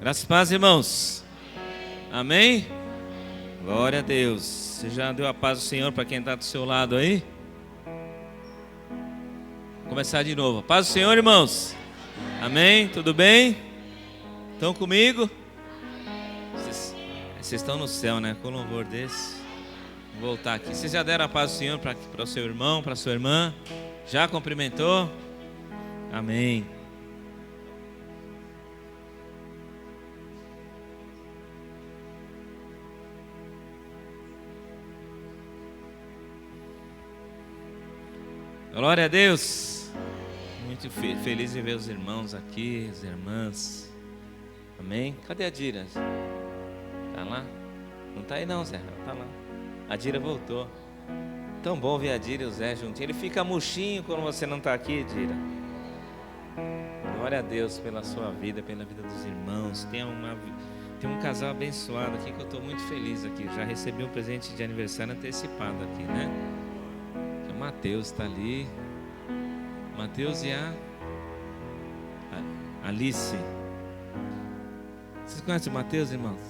Graças e paz, irmãos. Amém? Glória a Deus. Você já deu a paz do Senhor para quem está do seu lado aí? Vou começar de novo. Paz do Senhor, irmãos. Amém? Tudo bem? Estão comigo? Vocês estão no céu, né? Com louvor desse. Vou voltar aqui. Vocês já deram a paz do Senhor para o seu irmão, para a sua irmã? Já cumprimentou? Amém. Glória a Deus. Muito feliz em ver os irmãos aqui, as irmãs. Amém. Cadê a Dira? Tá lá? Não tá aí não, Zé. Tá lá. A Dira voltou. Tão bom ver a Dira e o Zé juntinho. Ele fica murchinho quando você não tá aqui, Dira. Glória a Deus pela sua vida, pela vida dos irmãos. Tem um casal abençoado aqui que eu estou muito feliz aqui. Já recebi um presente de aniversário antecipado aqui, né? O Mateus está ali. Mateus e a Alice. Vocês conhecem o Mateus, irmãos?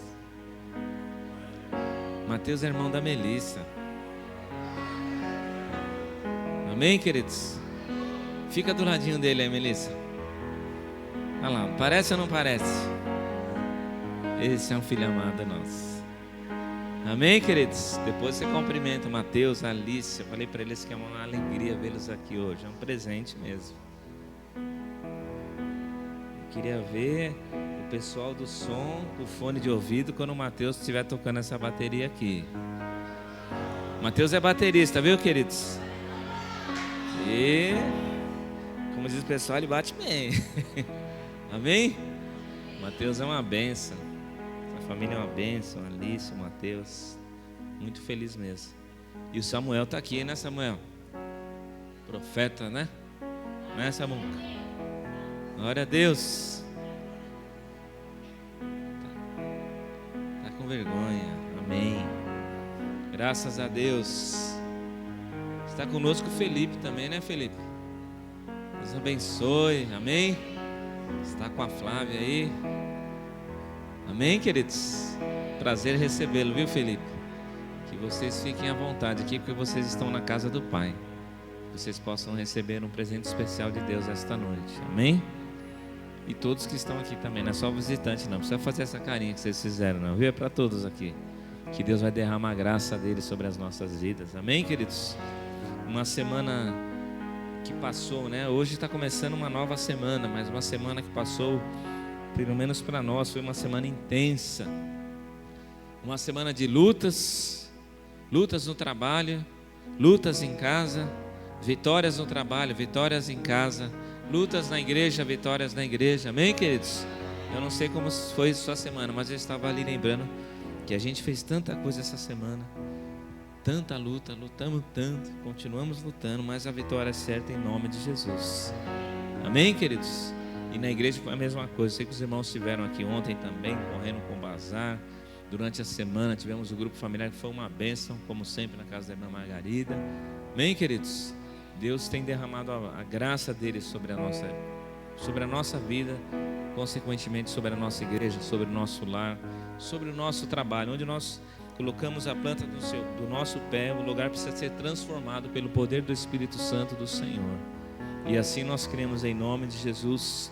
Mateus é irmão da Melissa. Amém, queridos? Fica do ladinho dele aí, Melissa. Olha lá, parece ou não parece? Esse é um filho amado nosso. Amém, queridos? Depois você cumprimenta o Mateus, a Alice. Eu falei para eles que é uma alegria vê-los aqui hoje. É um presente mesmo. Eu queria ver o pessoal do som, do fone de ouvido, quando o Mateus estiver tocando essa bateria aqui. O Mateus é baterista, viu, queridos? E, como diz o pessoal, ele bate bem. Amém? Mateus é uma bênção. A família é uma bênção. Alice, o Mateus. Muito feliz mesmo. E o Samuel está aqui, né, Samuel? Profeta, né? Não é, Samuca? Glória a Deus. Tá com vergonha. Amém. Graças a Deus. Está conosco o Felipe também, né, Felipe? Deus abençoe. Amém? Está com a Flávia aí. Amém, queridos? Prazer recebê-lo, viu, Felipe? Que vocês fiquem à vontade aqui, porque vocês estão na casa do Pai. Vocês possam receber um presente especial de Deus esta noite. Amém? E todos que estão aqui também, não é só visitante não. Não precisa fazer essa carinha que vocês fizeram não, viu? É para todos aqui. Que Deus vai derramar a graça dele sobre as nossas vidas. Amém, queridos? Uma semana que passou, né? Hoje está começando uma nova semana, mas uma semana que passou, pelo menos para nós, foi uma semana intensa. Uma semana de lutas no trabalho, lutas em casa, vitórias no trabalho, vitórias em casa, lutas na igreja, vitórias na igreja. Amém, queridos? Eu não sei como foi sua semana, mas eu estava ali lembrando que a gente fez tanta coisa essa semana. Tanta luta, lutamos tanto, continuamos lutando, mas a vitória é certa em nome de Jesus. Amém, queridos? E na igreja foi a mesma coisa. Sei que os irmãos estiveram aqui ontem também, correndo com o bazar. Durante a semana tivemos o grupo familiar, que foi uma bênção, como sempre, na casa da irmã Margarida. Amém, queridos? Deus tem derramado a graça dele sobre a nossa vida, consequentemente sobre a nossa igreja, sobre o nosso lar, sobre o nosso trabalho, onde nós colocamos a planta do nosso pé. O lugar precisa ser transformado pelo poder do Espírito Santo do Senhor. E assim nós cremos em nome de Jesus.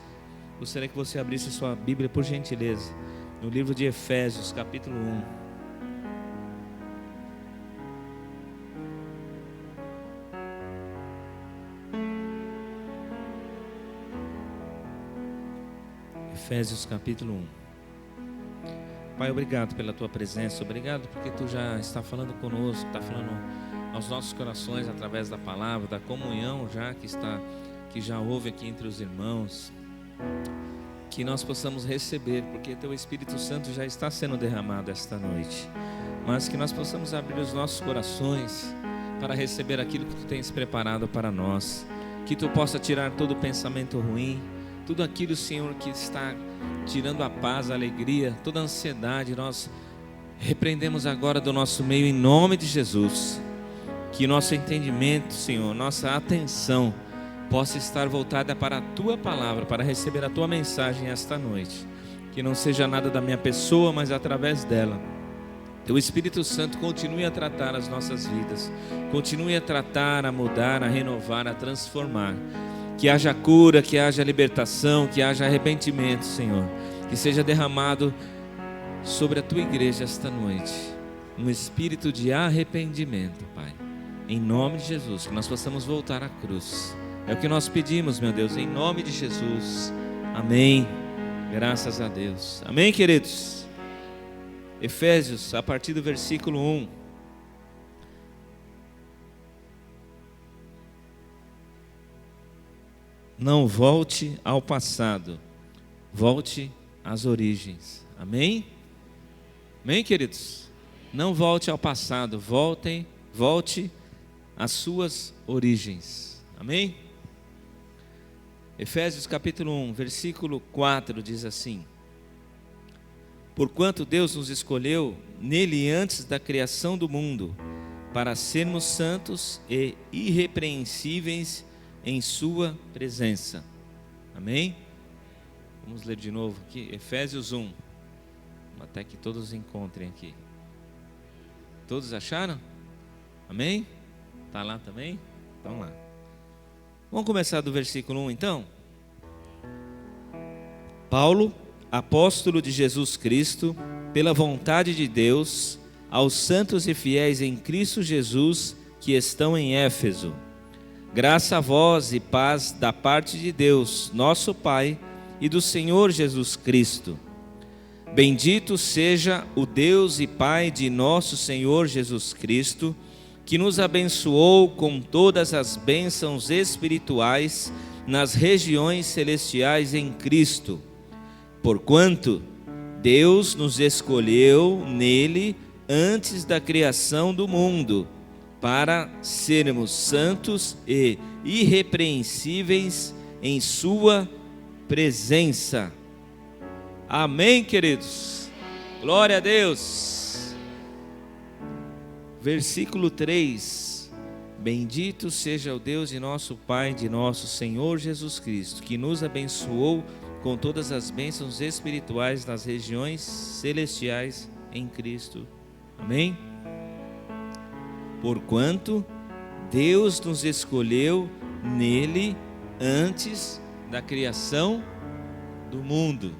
Gostaria que você abrisse sua Bíblia, por gentileza, no livro de Efésios, capítulo 1. Efésios, capítulo 1. Pai, obrigado pela tua presença, obrigado porque tu já está falando conosco, está falando aos nossos corações através da palavra, da comunhão que já houve aqui entre os irmãos, que nós possamos receber, porque teu Espírito Santo já está sendo derramado esta noite, mas que nós possamos abrir os nossos corações para receber aquilo que tu tens preparado para nós, que tu possa tirar todo pensamento ruim, tudo aquilo, Senhor, que está tirando a paz, a alegria, toda a ansiedade, nós repreendemos agora do nosso meio em nome de Jesus. Que nosso entendimento, Senhor, nossa atenção possa estar voltada para a tua palavra, para receber a tua mensagem esta noite. que não seja nada da minha pessoa, mas através dela. Teu Espírito Santo continue a tratar as nossas vidas, continue a tratar, a mudar, a renovar, a transformar. Que haja cura, que haja libertação, que haja arrependimento, Senhor. Que seja derramado sobre a Tua igreja esta noite um espírito de arrependimento, Pai. Em nome de Jesus, que nós possamos voltar à cruz. É o que nós pedimos, meu Deus, em nome de Jesus. Amém. Graças a Deus. Amém, queridos? Efésios, a partir do versículo 1. Não volte ao passado, volte às origens. Amém? Amém, queridos? Não volte ao passado, volte às suas origens. Amém? Efésios capítulo 1, versículo 4 diz assim: Porquanto Deus nos escolheu nele antes da criação do mundo, para sermos santos e irrepreensíveis em sua presença. Amém? Vamos ler de novo aqui, Efésios 1, até que todos encontrem aqui. Todos acharam? Amém? Está lá também? Então lá. Vamos começar do versículo 1 então? Paulo, apóstolo de Jesus Cristo, pela vontade de Deus, aos santos e fiéis em Cristo Jesus que estão em Éfeso. Graça a vós e paz da parte de Deus, nosso Pai, e do Senhor Jesus Cristo. Bendito seja o Deus e Pai de nosso Senhor Jesus Cristo, que nos abençoou com todas as bênçãos espirituais nas regiões celestiais em Cristo. Porquanto Deus nos escolheu nele antes da criação do mundo, para sermos santos e irrepreensíveis em sua presença. Amém, queridos? Glória a Deus. Versículo 3: Bendito seja o Deus de nosso Pai, de nosso Senhor Jesus Cristo, que nos abençoou com todas as bênçãos espirituais nas regiões celestiais em Cristo. Amém? Porquanto Deus nos escolheu nele antes da criação do mundo.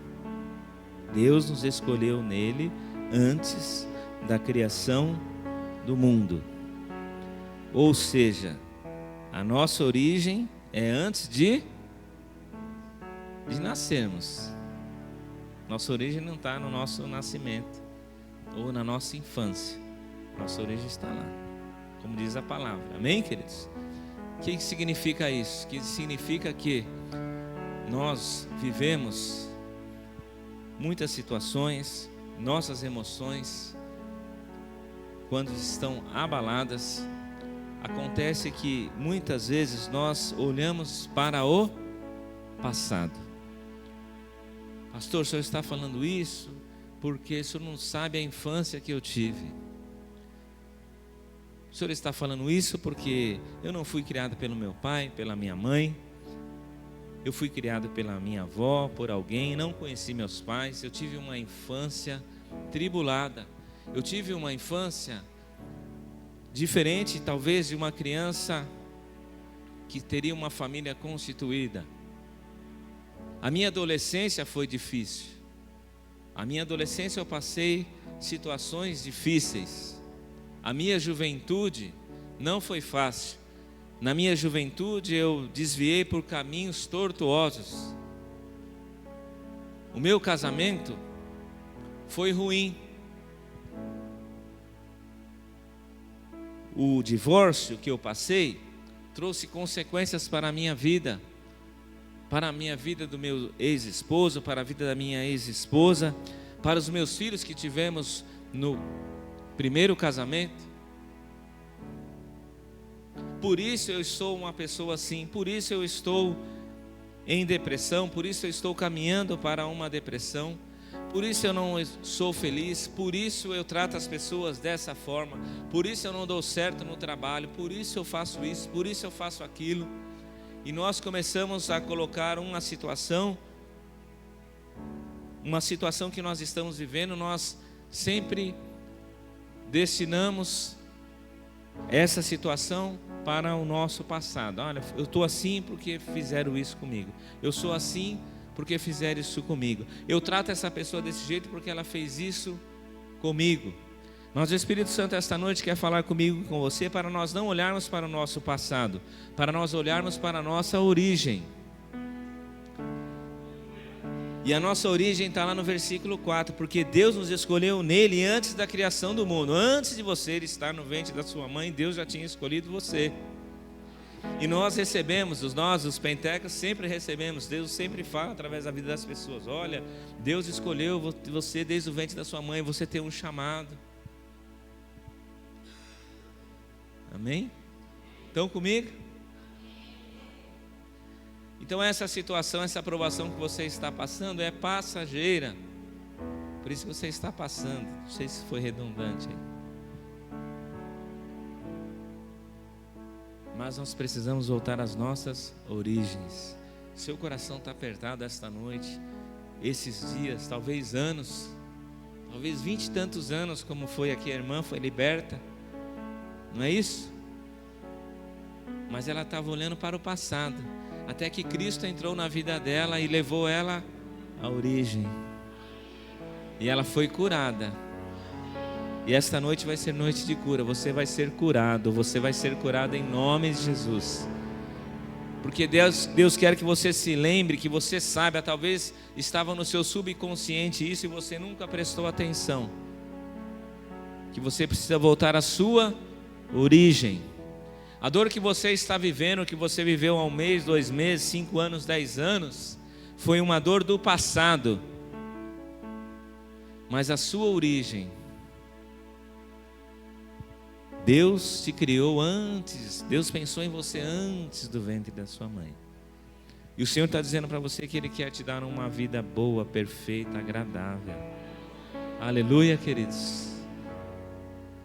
Deus nos escolheu nele antes da criação do mundo. Ou seja, a nossa origem é antes de nascermos. Nossa origem não está no nosso nascimento ou na nossa infância. Nossa origem está lá, como diz a palavra. Amém, queridos? O que significa isso? Que significa que nós vivemos muitas situações, nossas emoções, quando estão abaladas, acontece que muitas vezes nós olhamos para o passado. Pastor, o senhor está falando isso porque o senhor não sabe a infância que eu tive. O senhor está falando isso porque eu não fui criado pelo meu pai, pela minha mãe. Eu fui criado pela minha avó, por alguém, não conheci meus pais. Eu tive uma infância tribulada. Eu tive uma infância diferente, talvez, de uma criança que teria uma família constituída. A minha adolescência foi difícil. A minha adolescência eu passei situações difíceis. A minha juventude não foi fácil. Na minha juventude eu desviei por caminhos tortuosos. O meu casamento foi ruim. O divórcio que eu passei trouxe consequências para a minha vida. Para a minha vida do meu ex-esposo, para a vida da minha ex-esposa, para os meus filhos que tivemos no primeiro casamento. Por isso eu sou uma pessoa assim, por isso eu estou em depressão, por isso eu estou caminhando para uma depressão, por isso eu não sou feliz, por isso eu trato as pessoas dessa forma, por isso eu não dou certo no trabalho, por isso eu faço isso, por isso eu faço aquilo. E nós começamos a colocar uma situação uma situação que nós estamos vivendo, nós sempre destinamos essa situação para o nosso passado. Olha, eu estou assim porque fizeram isso comigo. Eu sou assim porque fizeram isso comigo. Eu trato essa pessoa desse jeito porque ela fez isso comigo. Mas o Espírito Santo esta noite quer falar comigo e com você para nós não olharmos para o nosso passado, para nós olharmos para a nossa origem. E a nossa origem está lá no versículo 4, porque Deus nos escolheu nele antes da criação do mundo. Antes de você estar no ventre da sua mãe, Deus já tinha escolhido você. E nós recebemos, os pentecostes sempre recebemos, Deus sempre fala através da vida das pessoas: olha, Deus escolheu você desde o ventre da sua mãe, você tem um chamado. Amém? Estão comigo? Então essa situação, essa aprovação que você está passando é passageira. Por isso que você está passando. Não sei se foi redundante aí. Mas nós precisamos voltar às nossas origens. Seu coração está apertado esta noite, esses dias, talvez anos, talvez 20 e tantos anos, como foi aqui a irmã, foi liberta. Não é isso? Mas ela estava olhando para o passado, até que Cristo entrou na vida dela e levou ela à origem. E ela foi curada. E esta noite vai ser noite de cura. Você vai ser curado, você vai ser curado em nome de Jesus. Porque Deus quer que você se lembre, que você saiba, talvez estava no seu subconsciente isso e você nunca prestou atenção. Que você precisa voltar à sua origem. A dor que você está vivendo, que você viveu há 1 mês, 2 meses, 5 anos, 10 anos, foi uma dor do passado. Mas a sua origem, Deus te criou antes, Deus pensou em você antes do ventre da sua mãe. E o Senhor está dizendo para você que Ele quer te dar uma vida boa, perfeita, agradável. Aleluia, queridos.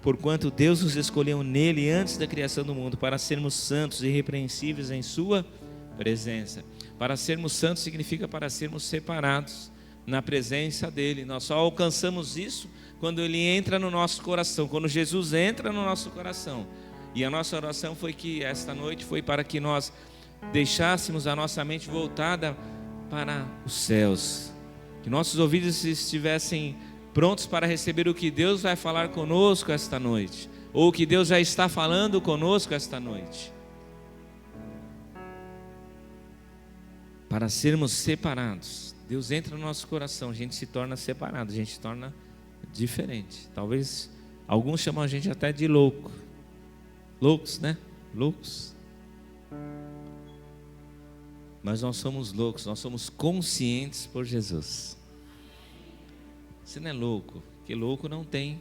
Porquanto Deus nos escolheu nele antes da criação do mundo, para sermos santos e irrepreensíveis em sua presença. Para sermos santos significa para sermos separados na presença dele. Nós só alcançamos isso quando ele entra no nosso coração, quando Jesus entra no nosso coração. E a nossa oração foi que esta noite foi para que nós deixássemos a nossa mente voltada para os céus, que nossos ouvidos estivessem prontos para receber o que Deus vai falar conosco esta noite, ou o que Deus já está falando conosco esta noite. Para sermos separados. Deus entra no nosso coração, a gente se torna separado, a gente se torna diferente. Talvez alguns chamam a gente até de louco. Loucos, né? Loucos. Mas nós somos loucos, nós somos conscientes por Jesus. Você não é louco, porque louco não tem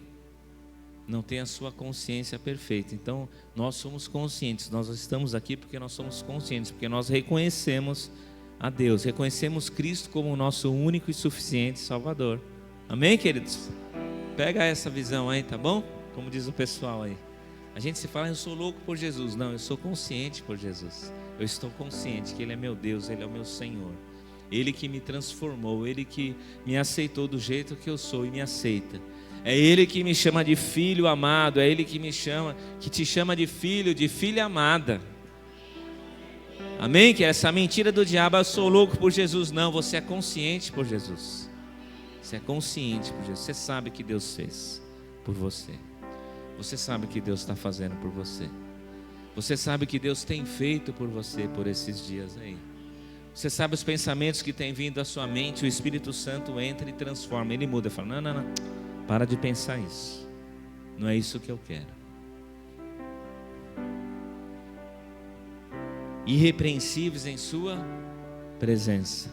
a sua consciência perfeita. Então nós somos conscientes, nós estamos aqui porque nós somos conscientes, porque nós reconhecemos a Deus, reconhecemos Cristo como o nosso único e suficiente Salvador. Amém, queridos? Pega essa visão aí, tá bom? Como diz o pessoal aí. A gente se fala, eu sou louco por Jesus. Não, eu sou consciente por Jesus. Eu estou consciente que Ele é meu Deus, Ele é o meu Senhor. Ele que me transformou, Ele que me aceitou do jeito que eu sou e me aceita. É Ele que me chama de filho amado, é Ele que te chama de filho, de filha amada. Amém? Que essa mentira do diabo, eu sou louco por Jesus. Não, você é consciente por Jesus. Você é consciente por Jesus. Você sabe que Deus fez por você. Você sabe que Deus está fazendo por você. Você sabe que Deus tem feito por você por esses dias aí. Você sabe os pensamentos que têm vindo à sua mente. O Espírito Santo entra e transforma. Ele muda, fala, não, para de pensar isso. Não é isso que eu quero. Irrepreensíveis em sua presença.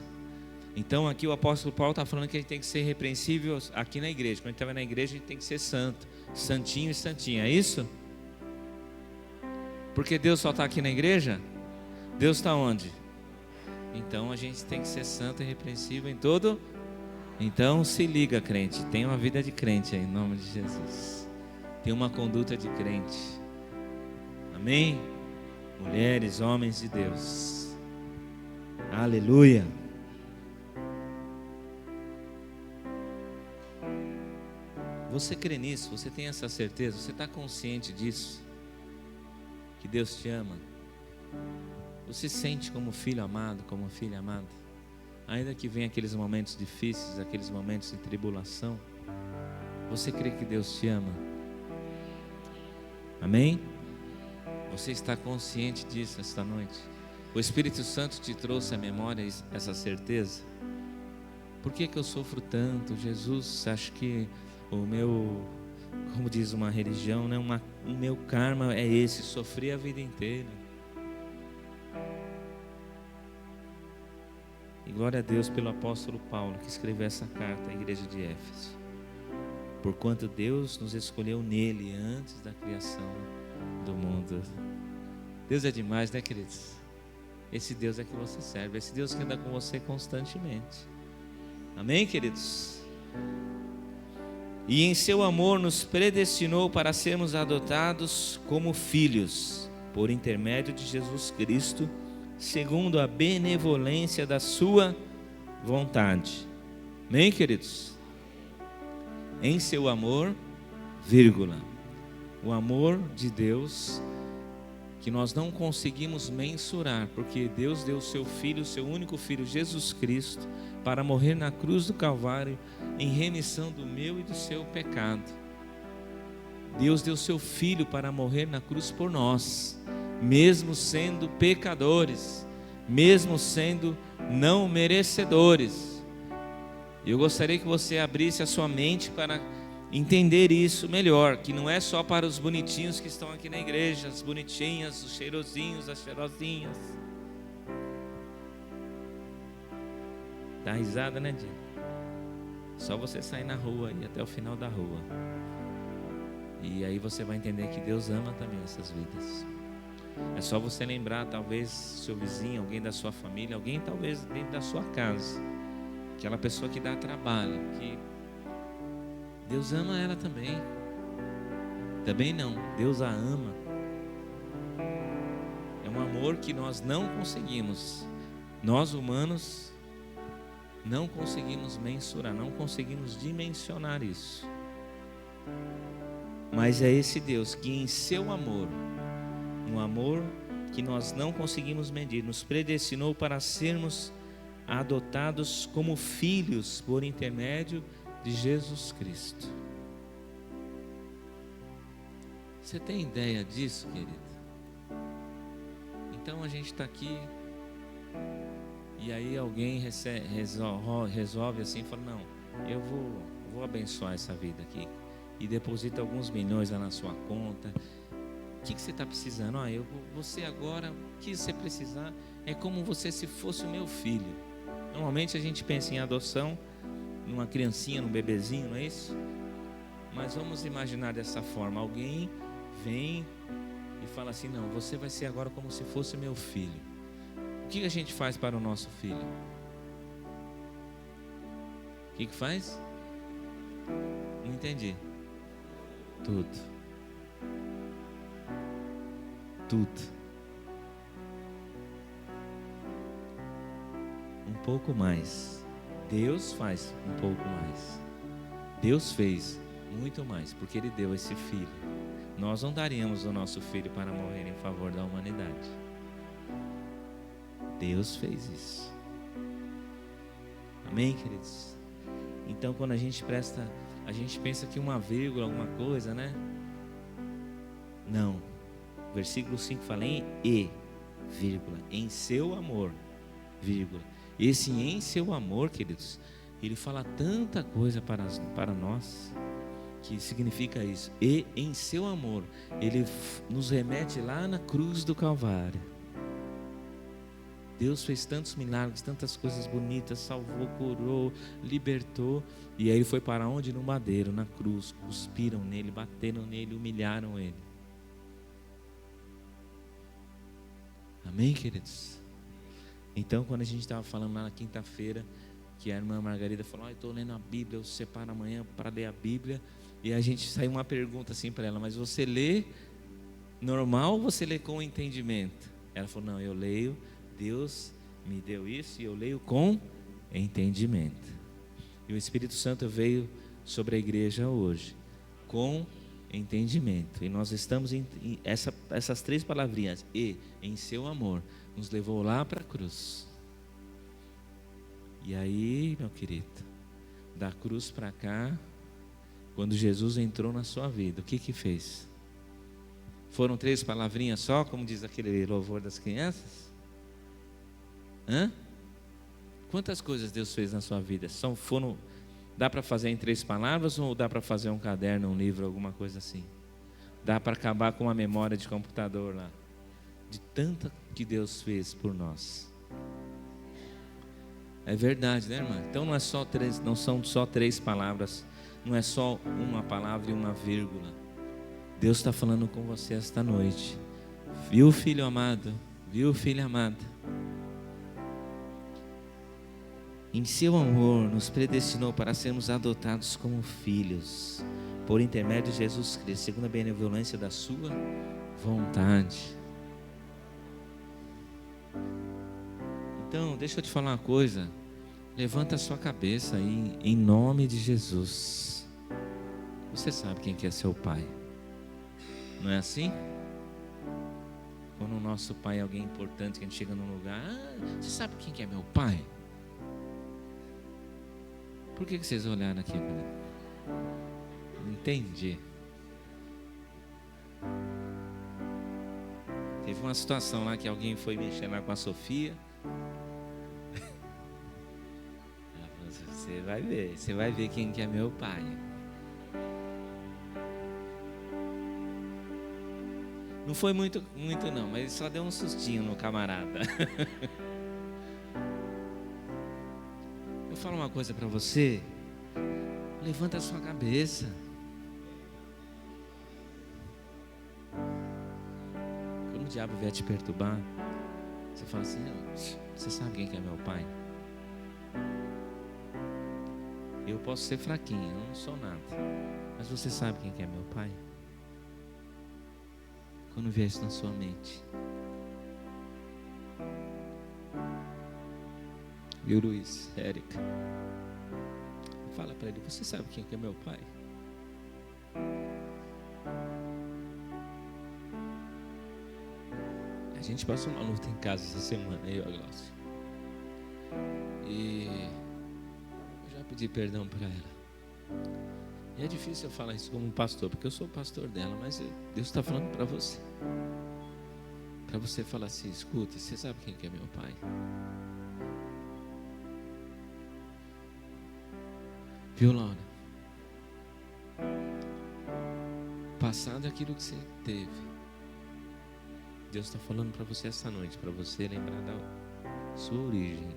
Então aqui o apóstolo Paulo está falando que a gente tem que ser irrepreensível aqui na igreja. Quando a gente estava na igreja, a gente tem que ser santo. Santinho e santinha, é isso? Porque Deus só está aqui na igreja? Deus está onde? Então a gente tem que ser santo e irrepreensível em todo. Então se liga, crente, tem uma vida de crente aí, em nome de Jesus. Tem uma conduta de crente. Amém? Mulheres, homens de Deus. Aleluia. Você crê nisso? Você tem essa certeza? Você está consciente disso? Que Deus te ama? Você se sente como filho amado, como filha amada? Ainda que venham aqueles momentos difíceis, aqueles momentos de tribulação, você crê que Deus te ama? Amém? Você está consciente disso esta noite? O Espírito Santo te trouxe à memória essa certeza? Por que eu sofro tanto? Jesus, acho que o meu, como diz uma religião, né? O meu karma é esse, sofri a vida inteira. E glória a Deus pelo apóstolo Paulo, que escreveu essa carta à igreja de Éfeso. Porquanto Deus nos escolheu nele antes da criação do mundo. Deus é demais, né, queridos? Esse Deus é que você serve, esse Deus que anda com você constantemente. Amém, queridos? E em seu amor nos predestinou para sermos adotados como filhos, por intermédio de Jesus Cristo, segundo a benevolência da sua vontade. Amém, queridos? Em seu amor, vírgula, o amor de Deus que nós não conseguimos mensurar, porque Deus deu o seu Filho, o seu único Filho, Jesus Cristo, para morrer na cruz do Calvário, em remissão do meu e do seu pecado. Deus deu o seu Filho para morrer na cruz por nós, mesmo sendo pecadores, mesmo sendo não merecedores. Eu gostaria que você abrisse a sua mente para entender isso melhor, que não é só para os bonitinhos que estão aqui na igreja, as bonitinhas, os cheirosinhos, as cheirosinhas. Dá risada, né, Dino? Só você sair na rua e até o final da rua, e aí você vai entender que Deus ama também essas vidas. É só você lembrar, talvez, seu vizinho, alguém da sua família, alguém talvez dentro da sua casa, aquela pessoa que dá trabalho, que Deus ama ela também. Também não, Deus a ama. É um amor que nós não conseguimos, nós humanos não conseguimos mensurar, não conseguimos dimensionar isso. Mas é esse Deus que em seu amor, um amor que nós não conseguimos medir, nos predestinou para sermos adotados como filhos por intermédio de Jesus Cristo. Você tem ideia disso, querido? Então a gente está aqui, e aí alguém resolve assim, fala, não, eu vou abençoar essa vida aqui, e deposita alguns milhões lá na sua conta. O que você está precisando? Você agora, o que você precisar é como você se fosse o meu filho. Normalmente a gente pensa em adoção, numa criancinha, num bebezinho, não é isso? Mas vamos imaginar dessa forma, alguém vem e fala assim, não, você vai ser agora como se fosse meu filho. O que a gente faz para o nosso filho? O que faz? Não entendi. Tudo. Um pouco mais. Deus faz um pouco mais. Deus fez muito mais, porque Ele deu esse filho. Nós não daríamos o nosso filho para morrer em favor da humanidade. Deus fez isso. Amém, queridos? Então, quando a gente pensa que uma vírgula, alguma coisa, né? Não. Versículo 5 fala vírgula, em seu amor, vírgula. Esse em seu amor, queridos, ele fala tanta coisa para nós, que significa isso. E em seu amor, ele nos remete lá na cruz do Calvário. Deus fez tantos milagres, tantas coisas bonitas, salvou, curou, libertou, e aí ele foi para onde? No madeiro, na cruz. Cuspiram nele, bateram nele, humilharam ele. Amém, queridos? Então, quando a gente estava falando lá na quinta-feira, que a irmã Margarida falou, eu estou lendo a Bíblia, eu separo amanhã para ler a Bíblia, e a gente saiu uma pergunta assim para ela, mas você lê normal ou você lê com entendimento? Ela falou, não, eu leio, Deus me deu isso e eu leio com entendimento. E o Espírito Santo veio sobre a igreja hoje com entendimento. E nós estamos essas 3 palavrinhas, e em seu amor, nos levou lá para a cruz. E aí, meu querido, da cruz para cá, quando Jesus entrou na sua vida, o que fez? Foram 3 palavrinhas só, como diz aquele louvor das crianças? Quantas coisas Deus fez na sua vida? Dá para fazer em 3 palavras ou dá para fazer um caderno, um livro, alguma coisa assim? Dá para acabar com uma memória de computador lá, de tanta que Deus fez por nós. É verdade, né, irmã? Então não são só 3 palavras, não é só uma palavra e uma vírgula. Deus está falando com você esta noite. Viu, filho amado? Viu, filha amada? Em seu amor nos predestinou para sermos adotados como filhos, por intermédio de Jesus Cristo, segundo a benevolência da sua vontade. Então, deixa eu te falar uma coisa. Levanta a sua cabeça aí, em nome de Jesus. Você sabe quem que é seu pai? Não é assim? Quando o nosso pai é alguém importante, que a gente chega num lugar, você sabe quem que é meu pai? Por que vocês olharam aqui? Não entendi. Teve uma situação lá que alguém foi mexer lá com a Sofia. Você vai ver quem que é meu pai. Não foi muito não, mas só deu um sustinho no camarada. Eu falo uma coisa para você. Levanta a sua cabeça. Quando o diabo vier te perturbar, você fala assim: você sabe quem que é meu pai? Eu posso ser fraquinho, eu não sou nada, mas você sabe quem que é meu pai? Quando vier isso na sua mente. Viu, Luiz, Érica? Fala para ele: você sabe quem que é meu pai? A gente passou uma luta em casa essa semana, eu e a Glaucia. E eu já pedi perdão para ela. E é difícil eu falar isso como pastor, porque eu sou o pastor dela, mas Deus está falando para você. Para você falar assim: escuta, você sabe quem que é meu pai? Viu, Laura? Passado aquilo que você teve, Deus está falando para você essa noite, para você lembrar da sua origem.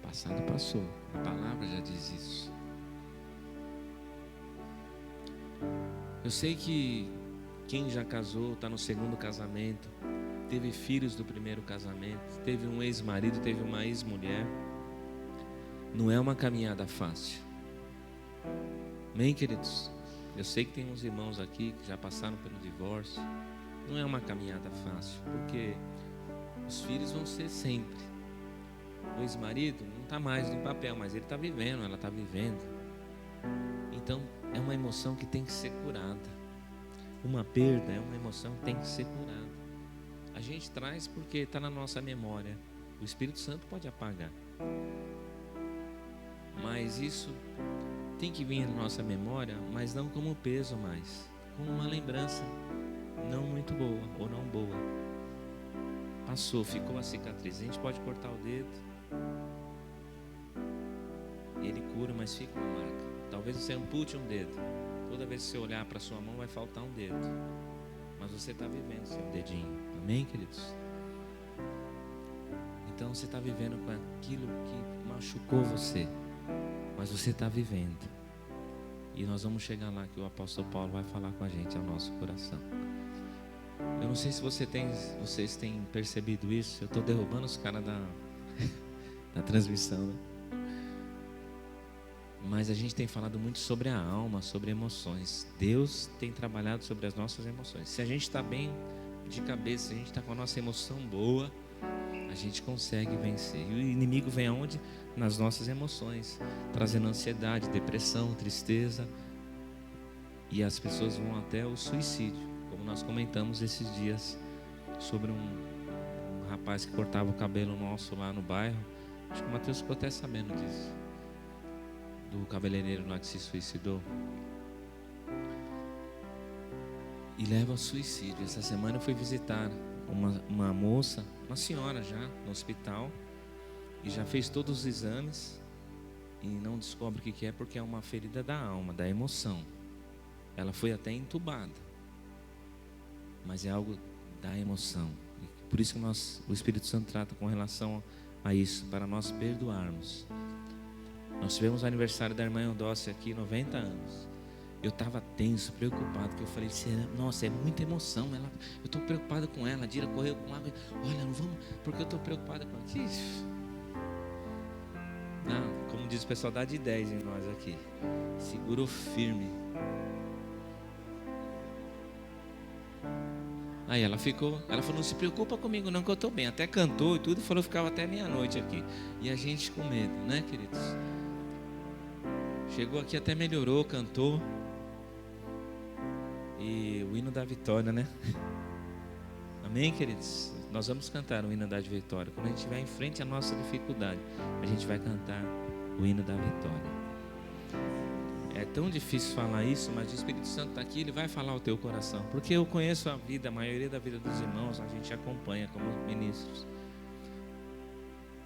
Passado passou, a palavra já diz isso. Eu sei que quem já casou, está no segundo casamento, teve filhos do primeiro casamento, teve um ex-marido, teve uma ex-mulher. Não é uma caminhada fácil. Amém, queridos? Eu sei que tem uns irmãos aqui que já passaram pelo divórcio. Não é uma caminhada fácil, porque os filhos vão ser sempre. O ex-marido não está mais no papel, mas ele está vivendo, ela está vivendo. Então, é uma emoção que tem que ser curada. Uma perda é uma emoção que tem que ser curada. A gente traz porque está na nossa memória. O Espírito Santo pode apagar. Mas isso tem que vir na nossa memória, mas não como peso mais, como uma lembrança não muito boa ou não boa. Passou, ficou a cicatriz. A gente pode cortar o dedo, ele cura, mas fica uma marca. Talvez você ampute um dedo. Toda vez que você olhar para sua mão vai faltar um dedo, mas você está vivendo seu dedinho. Amém, queridos? Então você está vivendo com aquilo que machucou você, mas você está vivendo. E nós vamos chegar lá que o apóstolo Paulo vai falar com a gente ao nosso coração. Eu não sei se vocês têm percebido isso. Eu estou derrubando os caras da transmissão, né? Mas a gente tem falado muito sobre a alma, sobre emoções. Deus tem trabalhado sobre as nossas emoções. Se a gente está bem de cabeça, se a gente está com a nossa emoção boa, a gente consegue vencer. E o inimigo vem aonde? Nas nossas emoções, trazendo ansiedade, depressão, tristeza. E as pessoas vão até o suicídio, como nós comentamos esses dias sobre um rapaz que cortava o cabelo nosso lá no bairro. Acho que o Matheus ficou até sabendo disso, do cabeleireiro lá que se suicidou. E leva ao suicídio. Essa semana eu fui visitar uma moça, uma senhora já, no hospital, e já fez todos os exames e não descobre o que é, porque é uma ferida da alma, da emoção. Ela foi até entubada, mas é algo da emoção. Por isso que o Espírito Santo trata com relação a isso, para nós perdoarmos. Nós tivemos o aniversário da irmã Eudócia aqui, 90 anos. Eu estava tenso, preocupado, porque eu falei, nossa, é muita emoção. Eu estou preocupado com ela. A Dira correu com água. Olha, não vamos, porque eu estou preocupado com ela. Não, como diz o pessoal, dá de 10 em nós aqui. Segurou firme. Aí ela falou, não se preocupa comigo não, que eu estou bem. Até cantou e tudo, falou que ficava até meia-noite aqui. E a gente com medo, né, queridos? Chegou aqui, até melhorou, cantou. E o hino da vitória, né? Amém, queridos? Nós vamos cantar o hino da vitória. Quando a gente estiver em frente à nossa dificuldade, a gente vai cantar o hino da vitória. É tão difícil falar isso, mas o Espírito Santo está aqui, ele vai falar ao teu coração. Porque eu conheço a maioria da vida dos irmãos, a gente acompanha como ministros.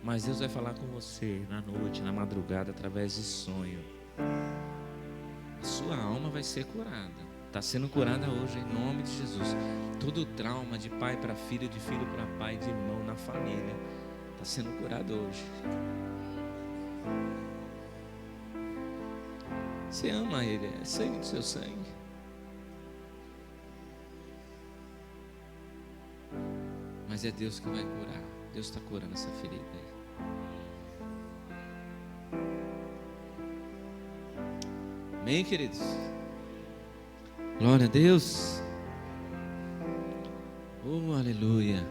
Mas Deus vai falar com você na noite, na madrugada, através de sonho. A sua alma vai ser curada. Está sendo curada hoje, em nome de Jesus. Todo trauma de pai para filho, de filho para pai, de irmão na família, está sendo curado hoje. Você ama Ele, é sangue do seu sangue. Mas é Deus que vai curar. Deus está curando essa ferida aí. Amém, queridos? Glória a Deus. Oh, aleluia.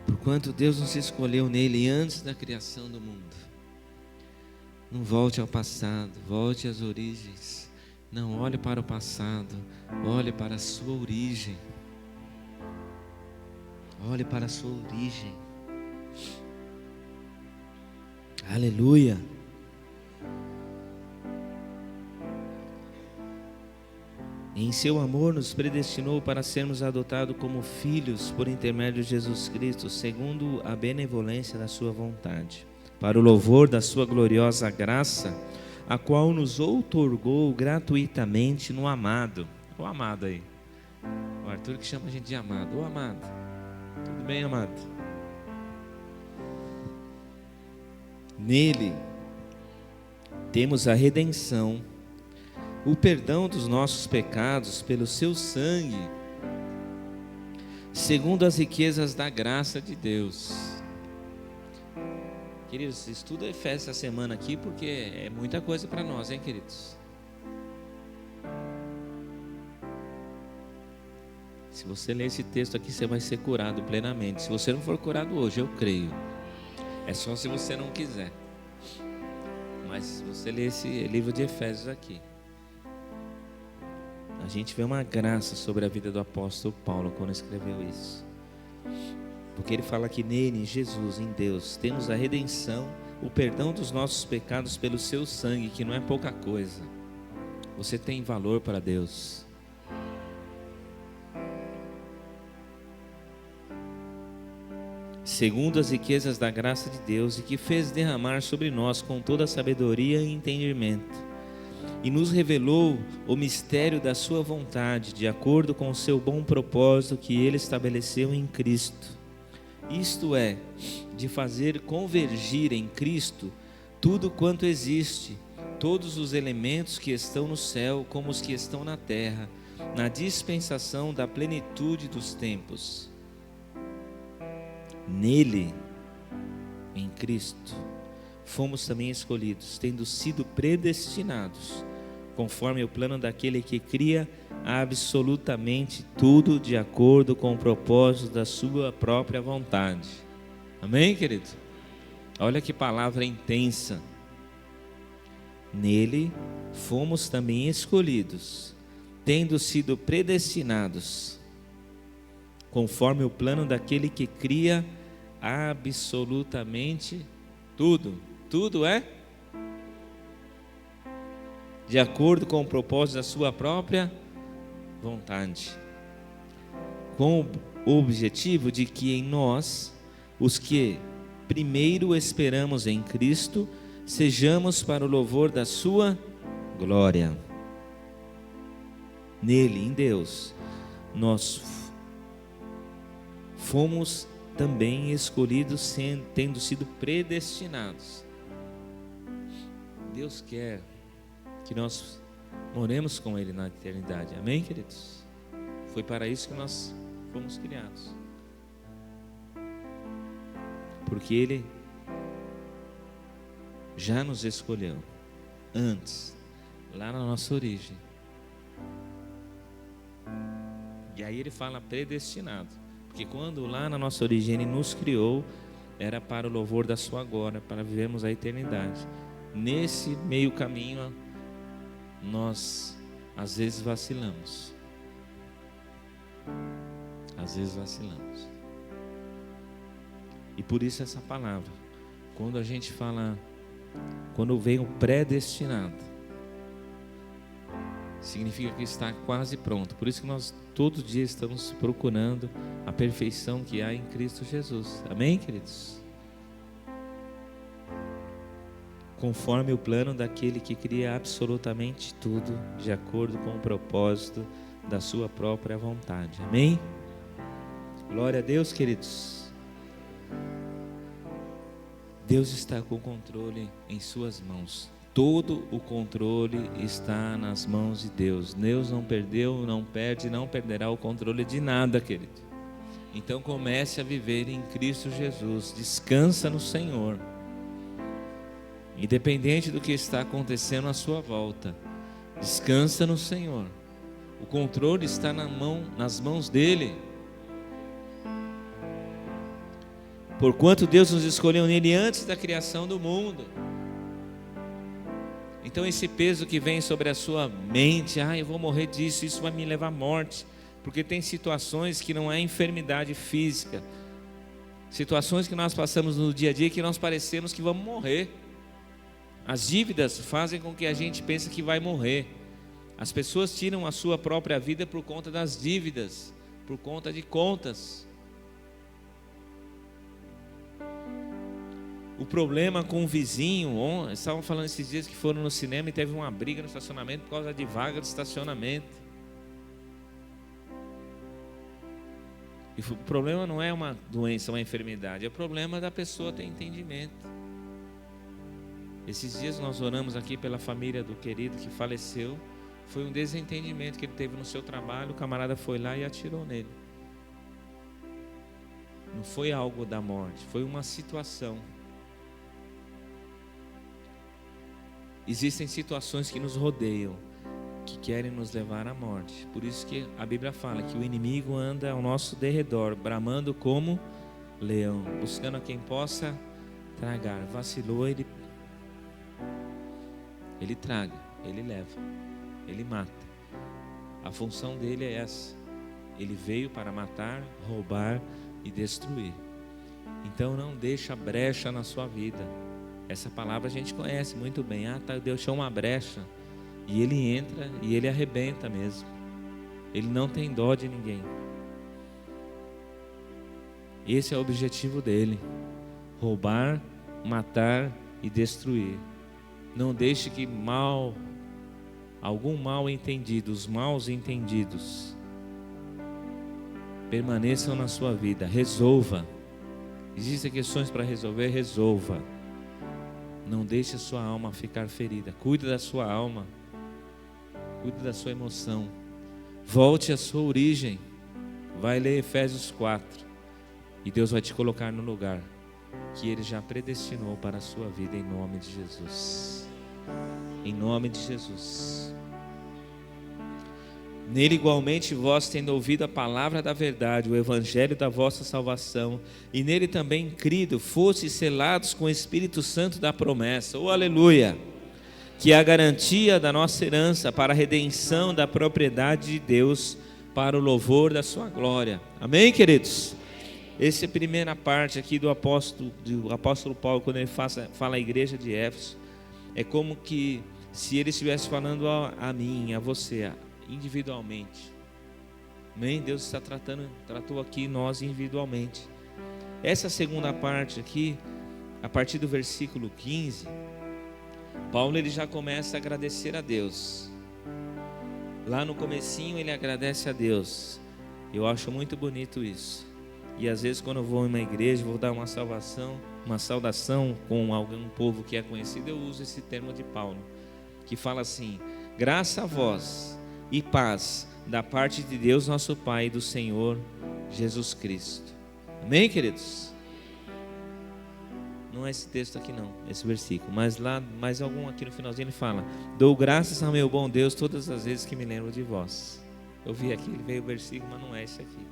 Porquanto Deus nos escolheu nele antes da criação do mundo. Não volte ao passado, volte às origens. Não olhe para o passado, olhe para a sua origem. Olhe para a sua origem. Aleluia. Em seu amor nos predestinou para sermos adotados como filhos por intermédio de Jesus Cristo, segundo a benevolência da sua vontade, para o louvor da sua gloriosa graça, a qual nos outorgou gratuitamente no amado. O amado aí, o Arthur que chama a gente de amado. O amado, tudo bem, amado? Nele temos a redenção, o perdão dos nossos pecados pelo seu sangue, segundo as riquezas da graça de Deus. Queridos, estuda Efésios essa semana aqui, porque é muita coisa para nós, hein, queridos? Se você ler esse texto aqui, você vai ser curado plenamente. Se você não for curado hoje, eu creio. É só se você não quiser. Mas se você ler esse livro de Efésios aqui, a gente vê uma graça sobre a vida do apóstolo Paulo quando escreveu isso. Porque ele fala que nele, em Jesus, em Deus, temos a redenção, o perdão dos nossos pecados pelo seu sangue, que não é pouca coisa. Você tem valor para Deus. Segundo as riquezas da graça de Deus, e que fez derramar sobre nós com toda a sabedoria e entendimento, e nos revelou o mistério da sua vontade, de acordo com o seu bom propósito que ele estabeleceu em Cristo. Isto é, de fazer convergir em Cristo tudo quanto existe, todos os elementos que estão no céu como os que estão na terra, na dispensação da plenitude dos tempos. Nele, em Cristo, fomos também escolhidos, tendo sido predestinados, conforme o plano daquele que cria absolutamente tudo de acordo com o propósito da sua própria vontade. Amém, querido? Olha que palavra intensa. Nele fomos também escolhidos, tendo sido predestinados, conforme o plano daquele que cria absolutamente tudo. Tudo é de acordo com o propósito da sua própria vontade, com o objetivo de que em nós, os que primeiro esperamos em Cristo, sejamos para o louvor da sua glória. Nele, em Deus, nós fomos também escolhidos, tendo sido predestinados. Deus quer que nós moremos com Ele na eternidade. Amém, queridos? Foi para isso que nós fomos criados. Porque Ele já nos escolheu antes, lá na nossa origem. E aí Ele fala predestinado, porque quando lá na nossa origem Ele nos criou, era para o louvor da sua glória, para vivermos a eternidade. Nesse meio caminho, nós às vezes vacilamos. Às vezes vacilamos. E por isso essa palavra, quando a gente fala, quando vem o predestinado, significa que está quase pronto. Por isso que nós todos os dias estamos procurando a perfeição que há em Cristo Jesus. Amém, queridos? Conforme o plano daquele que cria absolutamente tudo, de acordo com o propósito da sua própria vontade. Amém? Glória a Deus, queridos. Deus está com o controle em suas mãos. Todo o controle está nas mãos de Deus. Deus não perdeu, não perde, não perderá o controle de nada, querido. Então comece a viver em Cristo Jesus. Descansa no Senhor. Independente do que está acontecendo à sua volta, descansa no Senhor. O controle está nas mãos dEle. Porquanto Deus nos escolheu nele antes da criação do mundo. Então esse peso que vem sobre a sua mente, eu vou morrer disso, isso vai me levar à morte. Porque tem situações que não é enfermidade física, situações que nós passamos no dia a dia que nós parecemos que vamos morrer. As dívidas fazem com que a gente pense que vai morrer. As pessoas tiram a sua própria vida por conta das dívidas, por conta de contas. O problema com o vizinho, estavam falando esses dias que foram no cinema e teve uma briga no estacionamento por causa de vaga de estacionamento. E o problema não é uma doença, uma enfermidade, é o problema da pessoa ter entendimento. Esses dias nós oramos aqui pela família do querido que faleceu. Foi um desentendimento que ele teve no seu trabalho. O camarada foi lá e atirou nele. Não foi algo da morte, foi uma situação. Existem situações que nos rodeiam, que querem nos levar à morte. Por isso que a Bíblia fala que o inimigo anda ao nosso derredor, bramando como leão, buscando a quem possa tragar. Vacilou, ele traga, ele leva, ele mata. A função dele é essa. Ele veio para matar, roubar e destruir. Então não deixa brecha na sua vida. Essa palavra a gente conhece muito bem. Deus deixou uma brecha. E ele entra e ele arrebenta mesmo. Ele não tem dó de ninguém. Esse é o objetivo dele: roubar, matar e destruir. Não deixe que algum mal entendido, os maus entendidos, permaneçam na sua vida. Resolva. Existem questões para resolver, resolva. Não deixe a sua alma ficar ferida. Cuide da sua alma. Cuide da sua emoção. Volte à sua origem. Vai ler Efésios 4. E Deus vai te colocar no lugar que Ele já predestinou para a sua vida, em nome de Jesus. Em nome de Jesus. Nele igualmente vós, tendo ouvido a palavra da verdade, o evangelho da vossa salvação, e nele também crido, fostes selados com o Espírito Santo da promessa. Oh, aleluia! que é a garantia da nossa herança para a redenção da propriedade de Deus, para o louvor da sua glória. Amém, queridos? Essa é a primeira parte aqui do apóstolo Paulo, quando ele fala à igreja de Éfeso. É como que se ele estivesse falando a mim, a você, individualmente. Amém? Deus tratou aqui nós individualmente. Essa segunda parte aqui, a partir do versículo 15, Paulo ele já começa a agradecer a Deus. Lá no comecinho ele agradece a Deus. Eu acho muito bonito isso. E às vezes quando eu vou em uma igreja, vou dar uma saudação com algum povo que é conhecido, eu uso esse termo de Paulo, que fala assim: graça a vós e paz da parte de Deus nosso Pai e do Senhor Jesus Cristo. Amém, queridos? Não é esse texto aqui não, esse versículo, mas lá, mais algum aqui no finalzinho ele fala: dou graças ao meu bom Deus todas as vezes que me lembro de vós. Eu vi aqui, veio o versículo, mas não é esse aqui.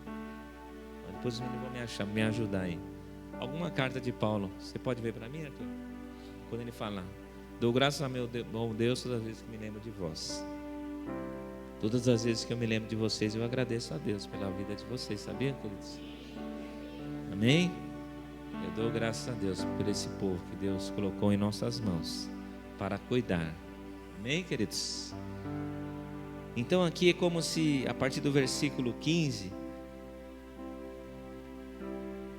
Mas depois os meninos vão me ajudar aí. Alguma carta de Paulo, você pode ver para mim, Arthur? Quando ele fala: dou graças ao meu bom Deus todas as vezes que me lembro de vós. Todas as vezes que eu me lembro de vocês, eu agradeço a Deus pela vida de vocês, sabia, queridos? Amém? Eu dou graças a Deus por esse povo que Deus colocou em nossas mãos para cuidar. Amém, queridos? Então aqui é como se, a partir do versículo 15,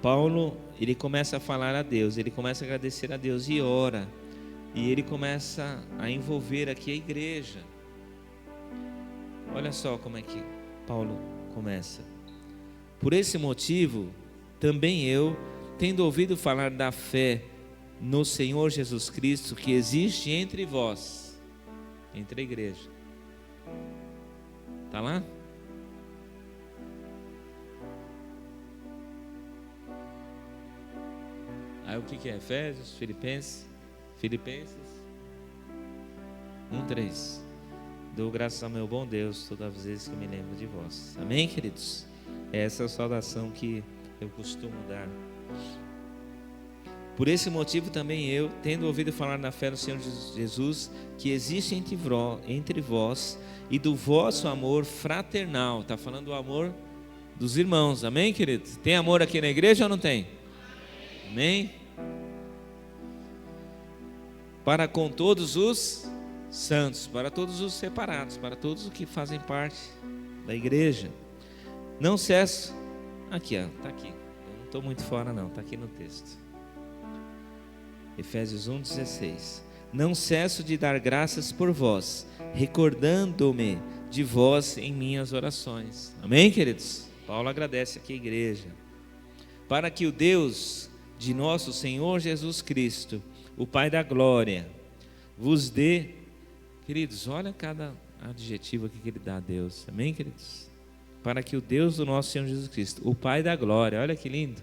Paulo, ele começa a falar a Deus, ele começa a agradecer a Deus e ora. E ele começa a envolver aqui a igreja. Olha só como é que Paulo começa. Por esse motivo, também eu, tendo ouvido falar da fé no Senhor Jesus Cristo, que existe entre vós, entre a igreja. Está lá? Aí o que é? Efésios, Filipenses 1:3. Dou graças ao meu bom Deus todas as vezes que me lembro de vós. Amém, queridos? Essa é a saudação que eu costumo dar. Por esse motivo também eu, tendo ouvido falar da fé no Senhor Jesus, que existe entre vós e do vosso amor fraternal. Está falando do amor dos irmãos. Amém, queridos? Tem amor aqui na igreja ou não tem? Amém? Para com todos os santos, para todos os separados, para todos os que fazem parte da igreja. Não cesso, aqui, está aqui, eu não estou muito fora não, está aqui no texto. Efésios 1:16. Não cesso de dar graças por vós, recordando-me de vós em minhas orações. Amém, queridos? Paulo agradece aqui a igreja. Para que o Deus de nosso Senhor Jesus Cristo, o Pai da glória, vos dê. Queridos, olha cada adjetivo aqui que ele dá a Deus. Amém, queridos? Para que o Deus do nosso Senhor Jesus Cristo, o Pai da glória, olha que lindo,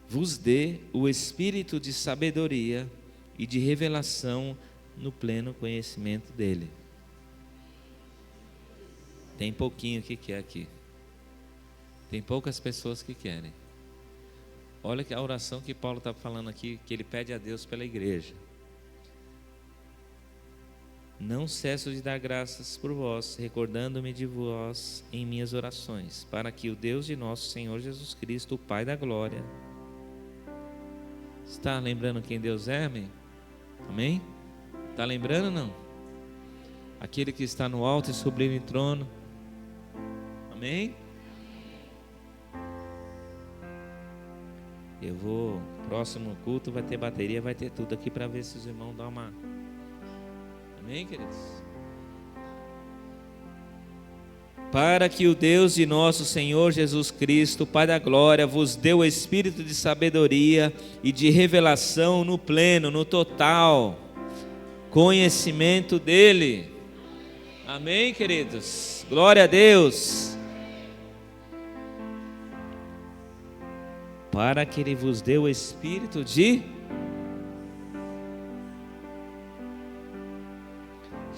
vos dê o espírito de sabedoria e de revelação no pleno conhecimento dele. Tem pouquinho que quer aqui. Tem poucas pessoas que querem. Olha que a oração que Paulo está falando aqui, que ele pede a Deus pela igreja. Não cesso de dar graças por vós, recordando-me de vós em minhas orações, para que o Deus de nosso Senhor Jesus Cristo, o Pai da glória. Está lembrando quem Deus é, amém? Amém? Está lembrando ou não? Aquele que está no alto e sublime trono. Amém? Eu vou, próximo culto vai ter bateria, vai ter tudo aqui para ver se os irmãos dão uma. Amém, queridos? Para que o Deus de nosso Senhor Jesus Cristo, Pai da glória, vos dê o espírito de sabedoria e de revelação no pleno, no total conhecimento dele. Amém, queridos? Glória a Deus. Para que ele vos dê o espírito de...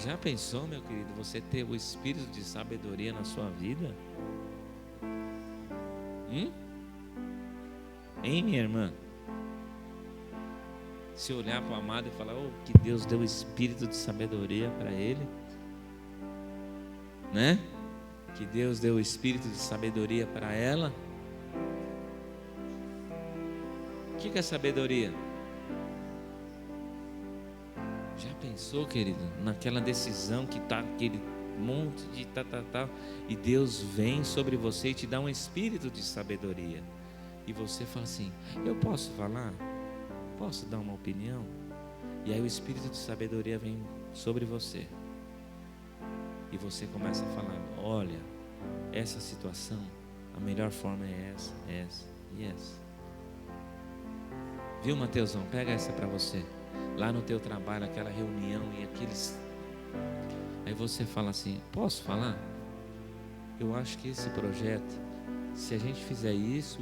Já pensou, meu querido, você ter o espírito de sabedoria na sua vida? Hein, minha irmã? Se olhar para o amado e falar, oh, que Deus deu o espírito de sabedoria para ele, né? Que Deus deu o espírito de sabedoria para ela. O que é sabedoria? Já pensou, querido, naquela decisão que está aquele monte de e Deus vem sobre você e te dá um espírito de sabedoria, e você fala assim, eu posso falar? Posso dar uma opinião? E aí o espírito de sabedoria vem sobre você, e você começa a falar, olha, essa situação, a melhor forma é essa e essa. Viu, Mateusão? Pega essa para você. Lá no teu trabalho, aquela reunião e aqueles... Aí você fala assim, posso falar? Eu acho que esse projeto, se a gente fizer isso,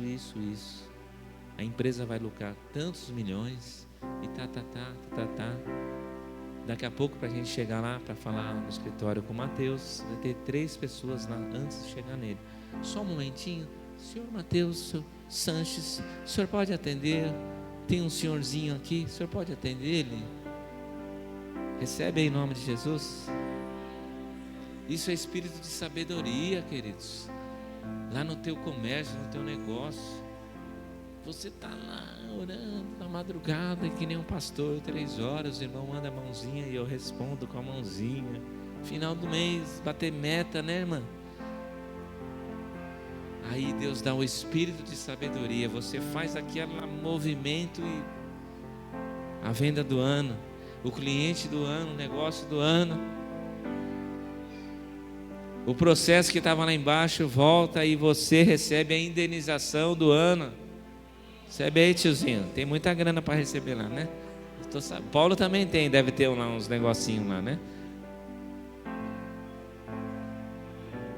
a empresa vai lucrar tantos milhões e Daqui a pouco, para a gente chegar lá para falar no escritório com o Mateus, vai ter 3 pessoas lá antes de chegar nele. Só um momentinho, senhor Mateus, senhor Sanches, o senhor pode atender? Tem um senhorzinho aqui, o senhor pode atender ele? Recebe aí em nome de Jesus. Isso é espírito de sabedoria, queridos. Lá no teu comércio, no teu negócio, você está lá orando na madrugada, que nem um pastor, 3 horas, o irmão manda a mãozinha e eu respondo com a mãozinha. Final do mês, bater meta, né, irmã? Aí Deus dá o espírito de sabedoria, você faz aquele movimento e a venda do ano, o cliente do ano, o negócio do ano, o processo que estava lá embaixo volta e você recebe a indenização do ano. Recebe aí, tiozinho, tem muita grana para receber lá, né? Paulo também tem, deve ter lá uns negocinhos lá, né?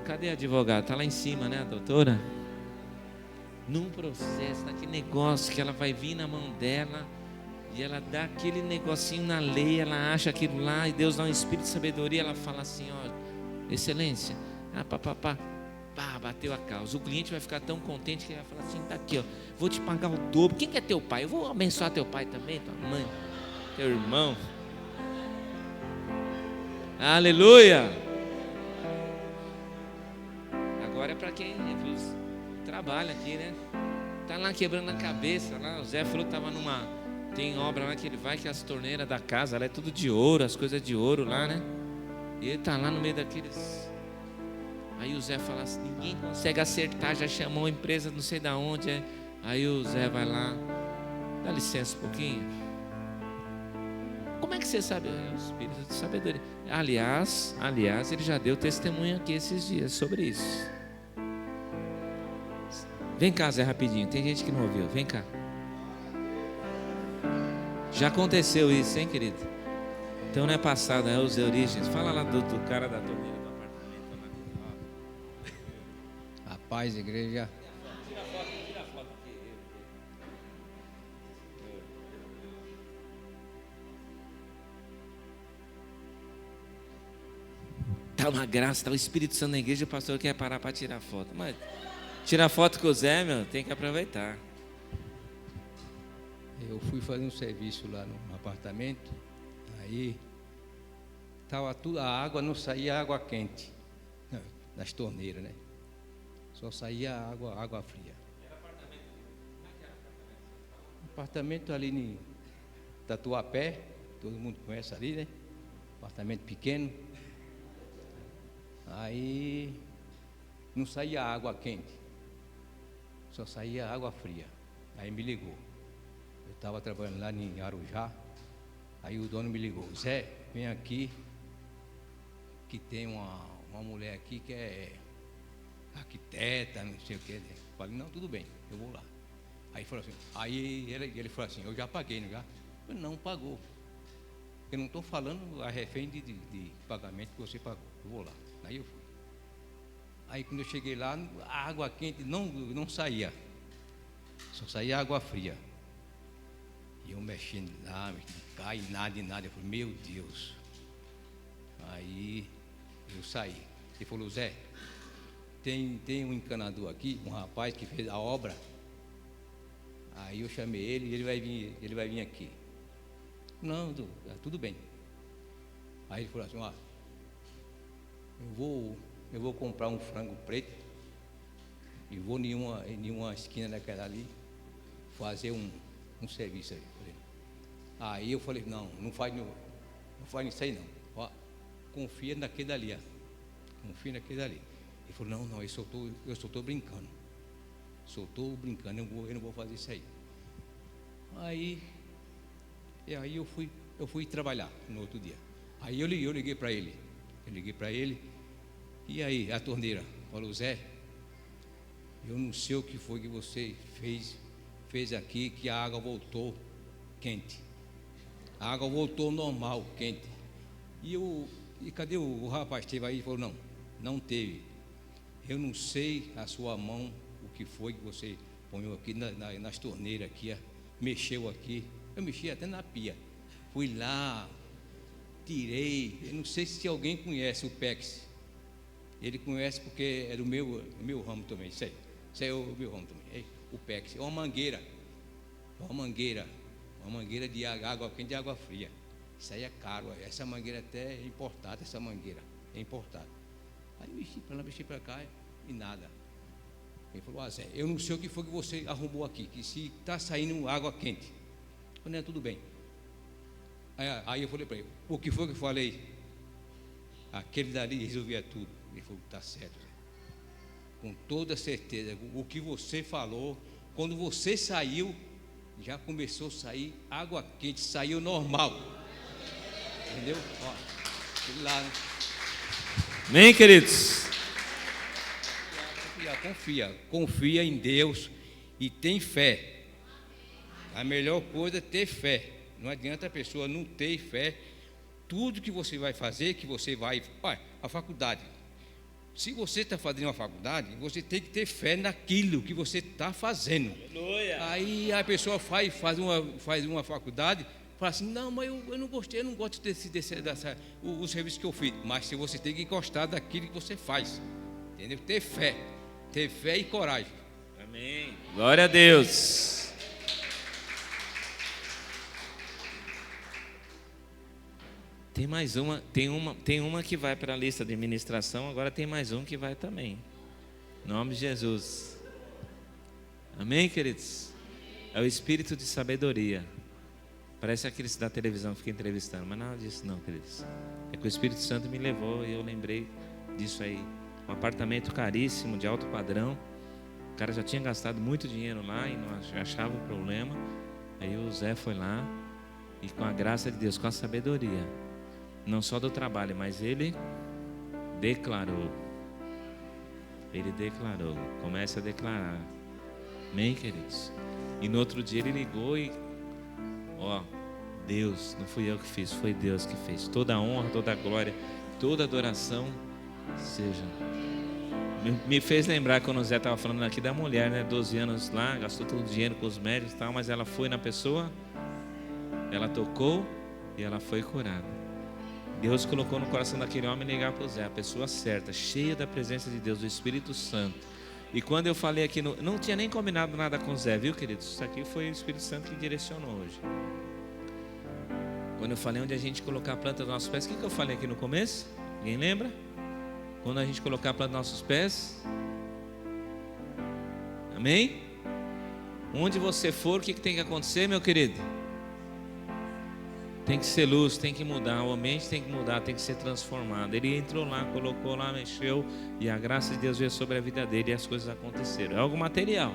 Cadê a advogada? Está lá em cima, né, a doutora? Num processo, naquele negócio que ela vai vir na mão dela e ela dá aquele negocinho na lei, ela acha aquilo lá e Deus dá um espírito de sabedoria, ela fala assim, ó, excelência, bateu a causa. O cliente vai ficar tão contente que ele vai falar assim, tá aqui, ó, vou te pagar o dobro. Quem que é teu pai? Eu vou abençoar teu pai também, tua mãe, teu irmão. Aleluia! Agora é para quem trabalha aqui, né? Tá lá quebrando a cabeça lá. O Zé falou que tava tem obra lá que ele vai, que as torneiras da casa lá é tudo de ouro, as coisas de ouro lá, né? E ele tá lá no meio daqueles. Aí o Zé fala assim, ninguém consegue acertar, já chamou a empresa não sei da onde. Aí o Zé vai lá, dá licença um pouquinho. Como é que você sabe? É o espírito de sabedoria. Aliás, ele já deu testemunho aqui esses dias sobre isso. Vem cá, Zé, rapidinho. Tem gente que não ouviu. Vem cá. Já aconteceu isso, hein, querido? Então não é passado, é os origens. Fala lá do cara da torneira do apartamento lá. A paz, igreja. Tira a foto aqui. Tá uma graça, tá o Espírito Santo na igreja, o pastor quer parar para tirar foto. Mas tirar foto com o Zé, meu, tem que aproveitar. Eu fui fazer um serviço lá no apartamento, aí estava tudo, a água não saía água quente das torneiras, né? Só saía água fria. Era apartamento? Como é que era apartamento? Apartamento ali em Tatuapé, todo mundo conhece ali, né? Apartamento pequeno. Aí não saía água quente, só saía água fria. Aí me ligou. Eu estava trabalhando lá em Arujá. Aí o dono me ligou, Zé, vem aqui, que tem uma mulher aqui que é arquiteta, não sei o que. Eu falei, não, tudo bem, eu vou lá. Aí falou assim, ele falou assim, eu já paguei, não já? Eu falei, não, pagou. Eu não estou falando a refém de pagamento que você pagou, eu vou lá. Aí eu fui. Aí quando eu cheguei lá, a água quente não saía, só saía água fria. E eu mexendo lá, não cai nada. Eu falei, meu Deus. Aí eu saí. Ele falou, Zé, tem um encanador aqui, um rapaz que fez a obra. Aí eu chamei ele e ele vai vir aqui. Não, tudo bem. Aí ele falou assim, eu vou comprar um frango preto e vou em uma esquina daquela ali fazer um serviço aí. Aí eu falei, não faz isso aí não. Confia naquele dali, confia naquele dali. Ele falou, não, eu só estou brincando. Só estou brincando, eu não vou fazer isso aí. Aí eu fui trabalhar no outro dia. Aí eu liguei para ele. E aí, a torneira? Falou, Zé, eu não sei o que foi que você fez aqui, que a água voltou quente. A água voltou normal, quente. E cadê o rapaz? Teve aí? Ele falou, não teve. Eu não sei a sua mão, o que foi que você põe aqui nas torneiras aqui, mexeu aqui. Eu mexi até na pia. Fui lá, tirei. Eu não sei se alguém conhece o PEX. Ele conhece porque é do meu ramo também. Isso aí é o meu ramo também. O PEX. É uma mangueira de água quente e água fria. Isso aí é caro. Essa mangueira até é importada. É importada. Aí mexi para cá e nada. Ele falou, Zé, eu não sei o que foi que você arrumou aqui, que se está saindo água quente. Eu falei, tudo bem. Aí eu falei para ele, o que foi que eu falei? Aquele dali resolvia tudo. Ele falou, está certo, Zé. Com toda certeza, o que você falou, quando você saiu, já começou a sair água quente, saiu normal. Entendeu? Lá, né? Amém, queridos? Confia em Deus e tem fé. A melhor coisa é ter fé. Não adianta a pessoa não ter fé. Tudo que você vai fazer, a faculdade. Se você está fazendo uma faculdade, você tem que ter fé naquilo que você está fazendo. Aleluia. Aí a pessoa faz uma faculdade, fala assim, não, mas eu não gostei, eu não gosto o serviço que eu fiz. Mas se você tem que gostar daquilo que você faz, entendeu? Ter fé e coragem. Amém. Glória a Deus. Tem mais uma, tem uma que vai para a lista de administração, agora tem mais um que vai também. Em nome de Jesus. Amém, queridos? É o espírito de sabedoria. Parece aqueles da televisão que fica entrevistando, mas nada disso não, queridos. É que o Espírito Santo me levou e eu lembrei disso aí. Um apartamento caríssimo, de alto padrão. O cara já tinha gastado muito dinheiro lá e não achava o problema. Aí o Zé foi lá e com a graça de Deus, com a sabedoria, não só do trabalho, mas ele declarou. Começa a declarar. Amém, queridos? E no outro dia ele ligou e Deus, não fui eu que fiz, foi Deus que fez. Toda a honra, toda a glória, toda a adoração seja. Me fez lembrar quando o Zé estava falando aqui da mulher, né? 12 anos lá, gastou todo o dinheiro com os médicos e tal, mas ela foi na pessoa, ela tocou e ela foi curada. Deus colocou no coração daquele homem ligar para o Zé, a pessoa certa, cheia da presença de Deus, do Espírito Santo. E quando eu falei aqui, não tinha nem combinado nada com o Zé, viu, queridos? Isso aqui foi o Espírito Santo que direcionou hoje. Quando eu falei onde a gente colocar a planta dos nossos pés, o que eu falei aqui no começo? Ninguém lembra? Quando a gente colocar a planta dos nossos pés, amém? Onde você for, o que tem que acontecer, meu querido? Tem que ser luz, tem que mudar, o ambiente tem que mudar, tem que ser transformado. Ele entrou lá, colocou lá, mexeu, e a graça de Deus veio sobre a vida dele e as coisas aconteceram. É algo material,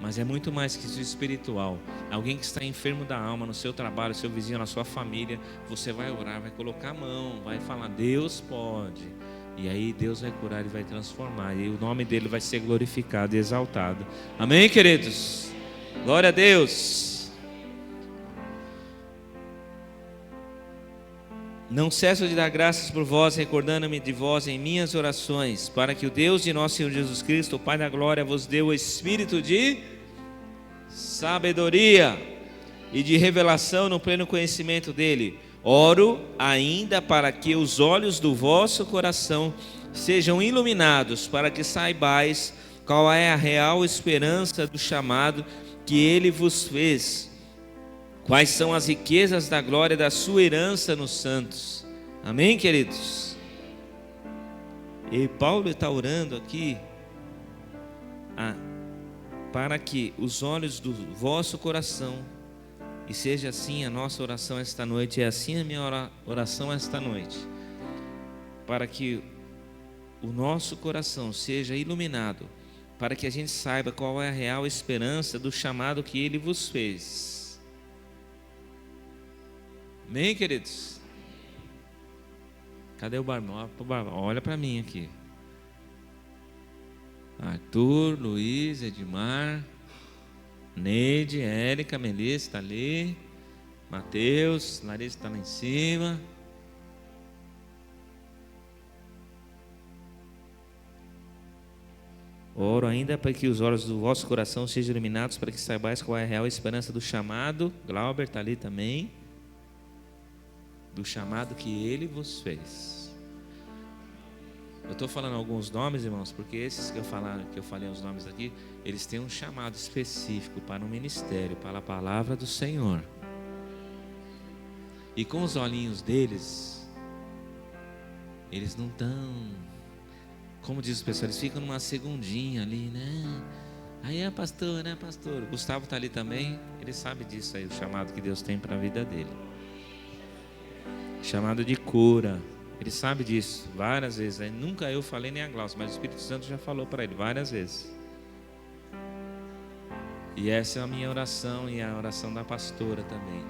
mas é muito mais que isso espiritual. Alguém que está enfermo da alma, no seu trabalho, seu vizinho, na sua família, você vai orar, vai colocar a mão, vai falar, Deus pode. E aí Deus vai curar e vai transformar, e o nome dele vai ser glorificado e exaltado. Amém, queridos? Glória a Deus. Não cesso de dar graças por vós, recordando-me de vós em minhas orações, para que o Deus de nosso Senhor Jesus Cristo, o Pai da glória, vos dê o espírito de sabedoria e de revelação no pleno conhecimento dele. Oro ainda para que os olhos do vosso coração sejam iluminados, para que saibais qual é a real esperança do chamado que ele vos fez, Quais são as riquezas da glória da sua herança nos santos. Amém, queridos? E Paulo está orando aqui para que os olhos do vosso coração, e seja assim a nossa oração esta noite, é assim a minha oração esta noite, para que o nosso coração seja iluminado, para que a gente saiba qual é a real esperança do chamado que Ele vos fez. Amém, queridos? Cadê o Barbão? Olha para mim aqui. Arthur, Luiz, Edmar, Neide, Érica, Melissa está ali, Mateus, Larissa está lá em cima. Oro ainda para que os olhos do vosso coração sejam iluminados, para que saibais qual é a real esperança do chamado. Glauber está ali também. Do chamado que Ele vos fez. Eu estou falando alguns nomes, irmãos, porque esses que eu falei os nomes aqui, eles têm um chamado específico para o ministério, para a palavra do Senhor. E com os olhinhos deles, eles não estão, como diz o pessoal, eles ficam numa segundinha ali, né? Aí é pastor, né, pastor? O Gustavo está ali também, ele sabe disso aí, o chamado que Deus tem para a vida dele. Chamado de cura. Ele sabe disso várias vezes. Aí, nunca eu falei nem a Glaucia, mas o Espírito Santo já falou para ele várias vezes. E essa é a minha oração e a oração da pastora também.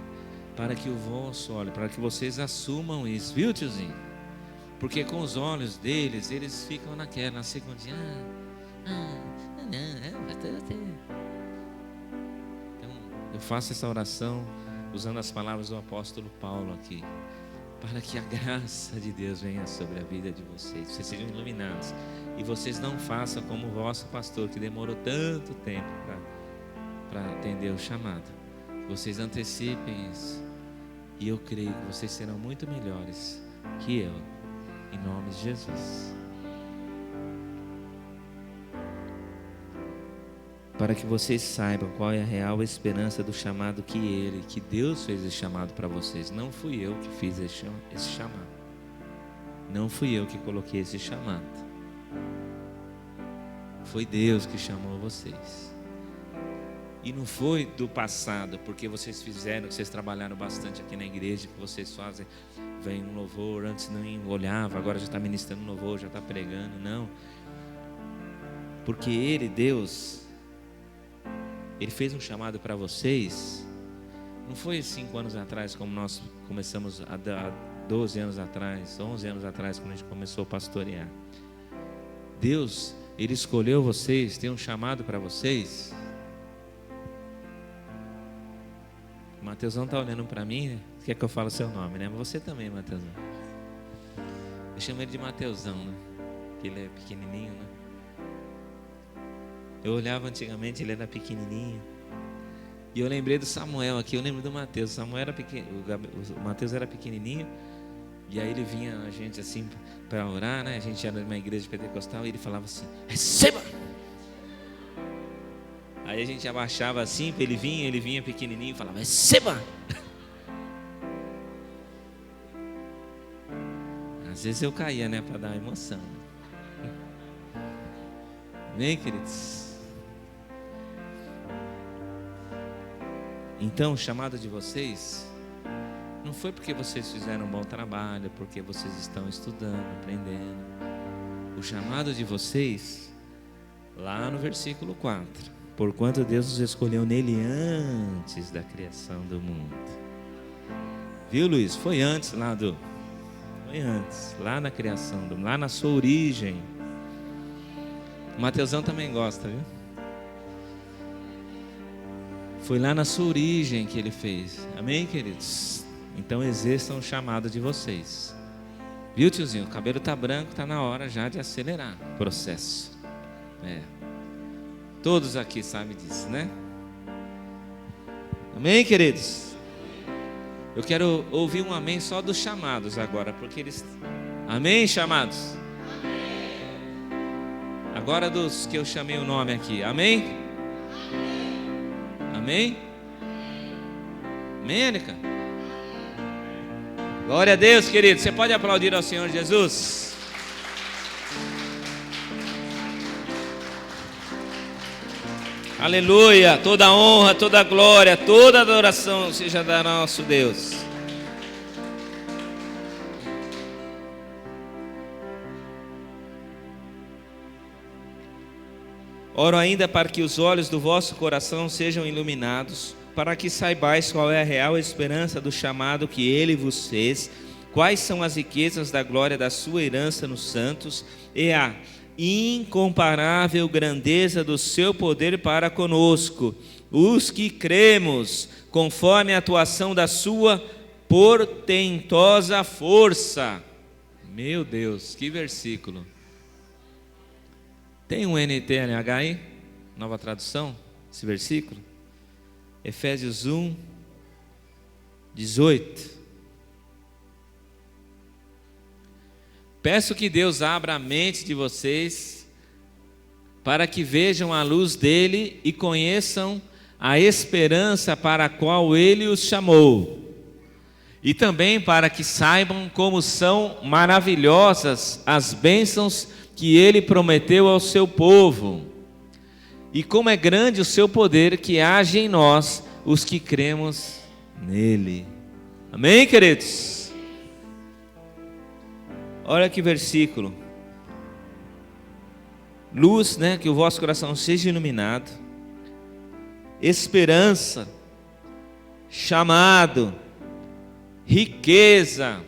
Para que o vosso olho, para que vocês assumam isso, viu, tiozinho? Porque com os olhos deles, eles ficam na segundinha. Então, eu faço essa oração usando as palavras do apóstolo Paulo aqui. Para que a graça de Deus venha sobre a vida de vocês, vocês sejam iluminados, e vocês não façam como o vosso pastor, que demorou tanto tempo para atender o chamado. Vocês antecipem isso, e eu creio que vocês serão muito melhores que eu, em nome de Jesus. Para que vocês saibam qual é a real esperança do chamado que Deus fez esse chamado para vocês. Não fui eu que fiz esse chamado. Não fui eu que coloquei esse chamado. Foi Deus que chamou vocês. E não foi do passado, porque vocês fizeram, que vocês trabalharam bastante aqui na igreja, que vocês fazem, vem um louvor, antes não olhava, agora já está ministrando louvor, já está pregando. Não. Porque Ele, Deus, Ele fez um chamado para vocês. Não foi 5 anos atrás, como nós começamos há 12 anos atrás, 11 anos atrás, quando a gente começou a pastorear. Deus, Ele escolheu vocês, tem um chamado para vocês. O Mateusão está olhando para mim, né? Quer que eu fale o seu nome, né? Mas você também, Mateusão. Eu chamo ele de Mateusão, né? Porque ele é pequenininho, né? Eu olhava antigamente, ele era pequenininho. E eu lembrei do Samuel aqui, eu lembro do Mateus. O Samuel era pequeno, o Mateus era pequenininho. E aí ele vinha a gente assim para orar, né? A gente era numa igreja pentecostal e ele falava assim: receba! Aí a gente abaixava assim, ele vinha pequenininho e falava: receba! Às vezes eu caía, né? Para dar emoção. Amém, queridos? Então, o chamado de vocês não foi porque vocês fizeram um bom trabalho, porque vocês estão estudando, aprendendo. O chamado de vocês, lá no versículo 4: porquanto Deus os escolheu nele antes da criação do mundo. Viu, Luiz? Foi antes Foi antes, lá na criação, lá na sua origem. O Mateusão também gosta, viu? Foi lá na sua origem que Ele fez. Amém, queridos? Então exerçam o chamado de vocês. Viu, tiozinho? O cabelo está branco, está na hora já de acelerar o processo. Todos aqui sabem disso, né? Amém, queridos? Eu quero ouvir um amém só dos chamados agora, porque eles... Amém, chamados? Agora dos que eu chamei o nome aqui. Amém? Amém? Amém, Érica? Glória a Deus, querido. Você pode aplaudir ao Senhor Jesus? Aleluia. Toda honra, toda glória, toda adoração seja da nosso Deus. Oro ainda para que os olhos do vosso coração sejam iluminados, para que saibais qual é a real esperança do chamado que Ele vos fez, quais são as riquezas da glória da sua herança nos santos, e a incomparável grandeza do seu poder para conosco, os que cremos, conforme a atuação da sua portentosa força. Meu Deus, que versículo! Tem um NTLH aí? Nova tradução? Esse versículo? Efésios 1, 18. Peço que Deus abra a mente de vocês para que vejam a luz dele e conheçam a esperança para a qual ele os chamou. E também para que saibam como são maravilhosas as bênçãos que ele prometeu ao seu povo, e como é grande o seu poder que age em nós, os que cremos nele. Amém, queridos? Olha que versículo. Luz, né? Que o vosso coração seja iluminado. Esperança, chamado, riqueza.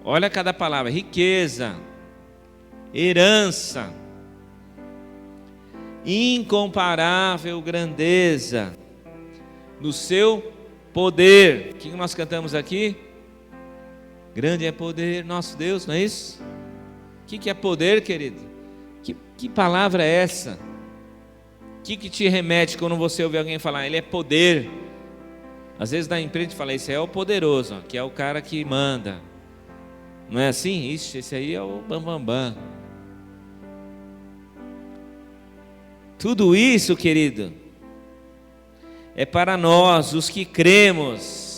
Olha cada palavra: riqueza, herança, incomparável grandeza no seu poder. O que nós cantamos aqui? Grande é poder nosso Deus, não é isso? O que é poder, querido? Que palavra é essa? O que te remete quando você ouve alguém falar, ele é poder? Às vezes na empresa fala, esse é o poderoso, que é o cara que manda. Não é assim? Ixi, esse aí é o bambambam. Tudo isso, querido, é para nós, os que cremos.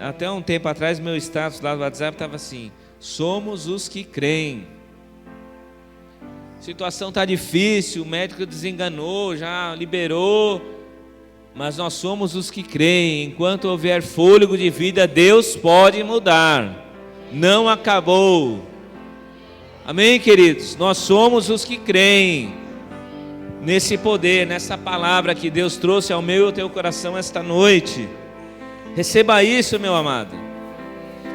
Até um tempo atrás, meu status lá do WhatsApp estava assim: somos os que creem. A situação está difícil, o médico desenganou, já liberou, mas nós somos os que creem. Enquanto houver fôlego de vida, Deus pode mudar. Não acabou. Amém, queridos? Nós somos os que creem nesse poder, nessa palavra que Deus trouxe ao meu e ao teu coração esta noite. Receba isso, meu amado.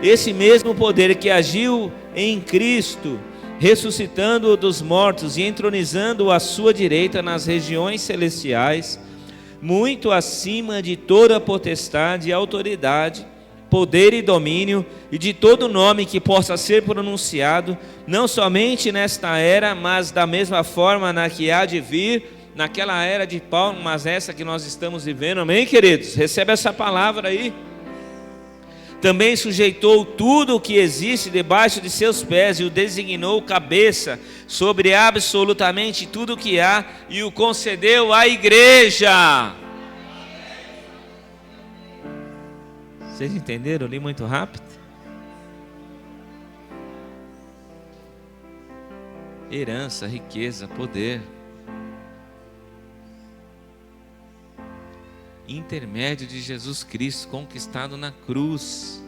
Esse mesmo poder que agiu em Cristo, ressuscitando-o dos mortos e entronizando-o à sua direita nas regiões celestiais, muito acima de toda potestade e autoridade, poder e domínio, e de todo nome que possa ser pronunciado, não somente nesta era, mas da mesma forma na que há de vir, naquela era de Paulo, mas essa que nós estamos vivendo. Amém, queridos? Recebe essa palavra aí. Também sujeitou tudo o que existe debaixo de seus pés, e o designou cabeça sobre absolutamente tudo o que há, e o concedeu à igreja. Vocês entenderam? Eu li muito rápido. Herança, riqueza, poder, intermédio de Jesus Cristo conquistado na cruz.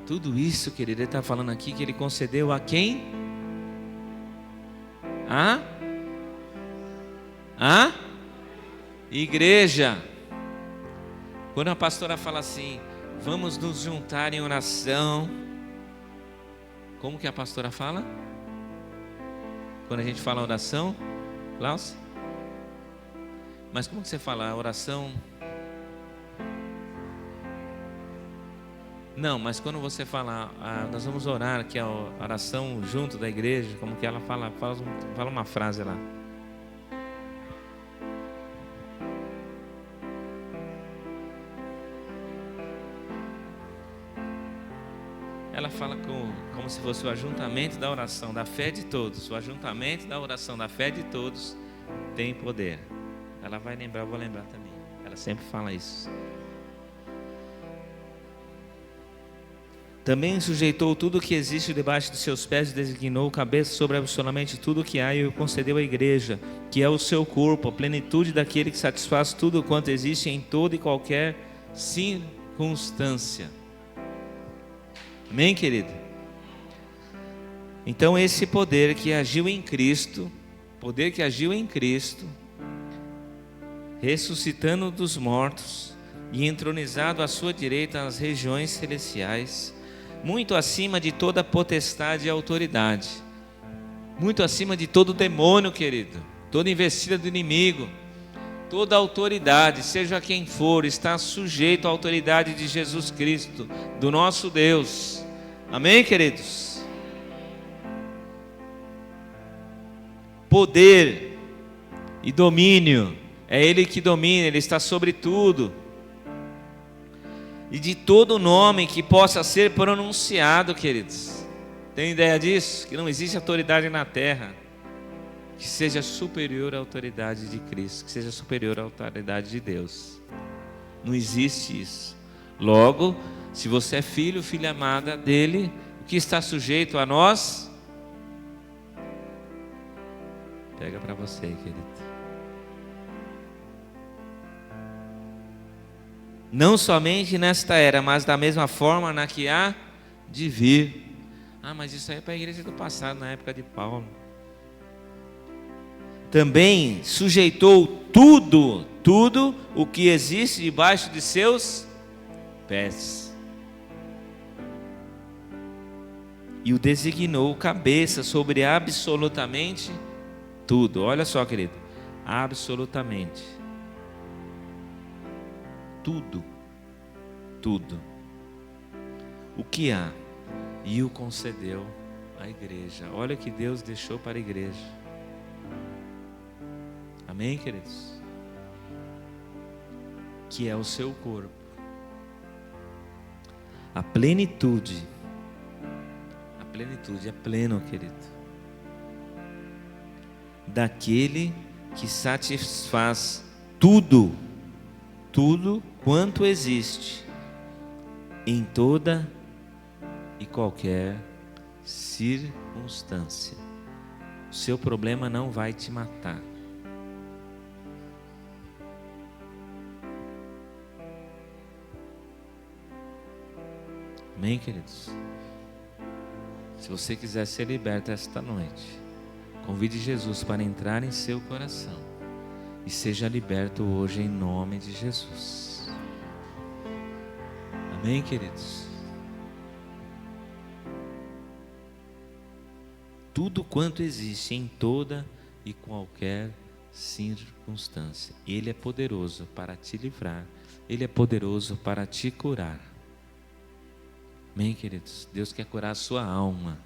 Tudo isso, querido, ele está falando aqui que ele concedeu a quem? A igreja. Quando a pastora fala assim, vamos nos juntar em oração, como que a pastora fala? Quando a gente fala oração, Klaus? Mas como que você fala a oração? Não, mas quando você fala, nós vamos orar aqui a oração junto da igreja, como que ela fala uma frase lá. Ela fala como se fosse o ajuntamento da oração da fé de todos. O ajuntamento da oração da fé de todos tem poder. Ela vai lembrar, eu vou lembrar também. Ela sempre fala isso. Também sujeitou tudo o que existe debaixo de seus pés e designou cabeça sobre absolutamente tudo o que há e o concedeu à igreja, que é o seu corpo, a plenitude daquele que satisfaz tudo quanto existe em toda e qualquer circunstância. Amém, querido? Então esse poder que agiu em Cristo, ressuscitando dos mortos e entronizado à sua direita nas regiões celestiais, muito acima de toda potestade e autoridade, muito acima de todo demônio, querido, toda investida do inimigo, toda autoridade, seja quem for, está sujeito à autoridade de Jesus Cristo, do nosso Deus. Amém, queridos? Poder e domínio, é Ele que domina, Ele está sobre tudo. E de todo nome que possa ser pronunciado, queridos. Tem ideia disso? Que não existe autoridade na terra que seja superior à autoridade de Cristo, que seja superior à autoridade de Deus. Não existe isso. Logo, se você é filho, filha amada dele, o que está sujeito a nós? Pega para você, querido. Não somente nesta era, mas da mesma forma na que há de vir. Mas isso aí é para a igreja do passado, na época de Paulo. Também sujeitou tudo o que existe debaixo de seus pés. E o designou cabeça sobre absolutamente tudo. Olha só, querido. Absolutamente. Tudo. O que há. E o concedeu à igreja. Olha o que Deus deixou para a igreja. Amém, queridos? Que é o seu corpo. A plenitude é pleno, querido. Daquele que satisfaz tudo quanto existe em toda e qualquer circunstância. O seu problema não vai te matar. Amém, queridos? Se você quiser ser liberto esta noite, convide Jesus para entrar em seu coração e seja liberto hoje em nome de Jesus. Amém, queridos? Tudo quanto existe em toda e qualquer circunstância, Ele é poderoso para te livrar, Ele é poderoso para te curar. Amém, queridos? Deus quer curar a sua alma.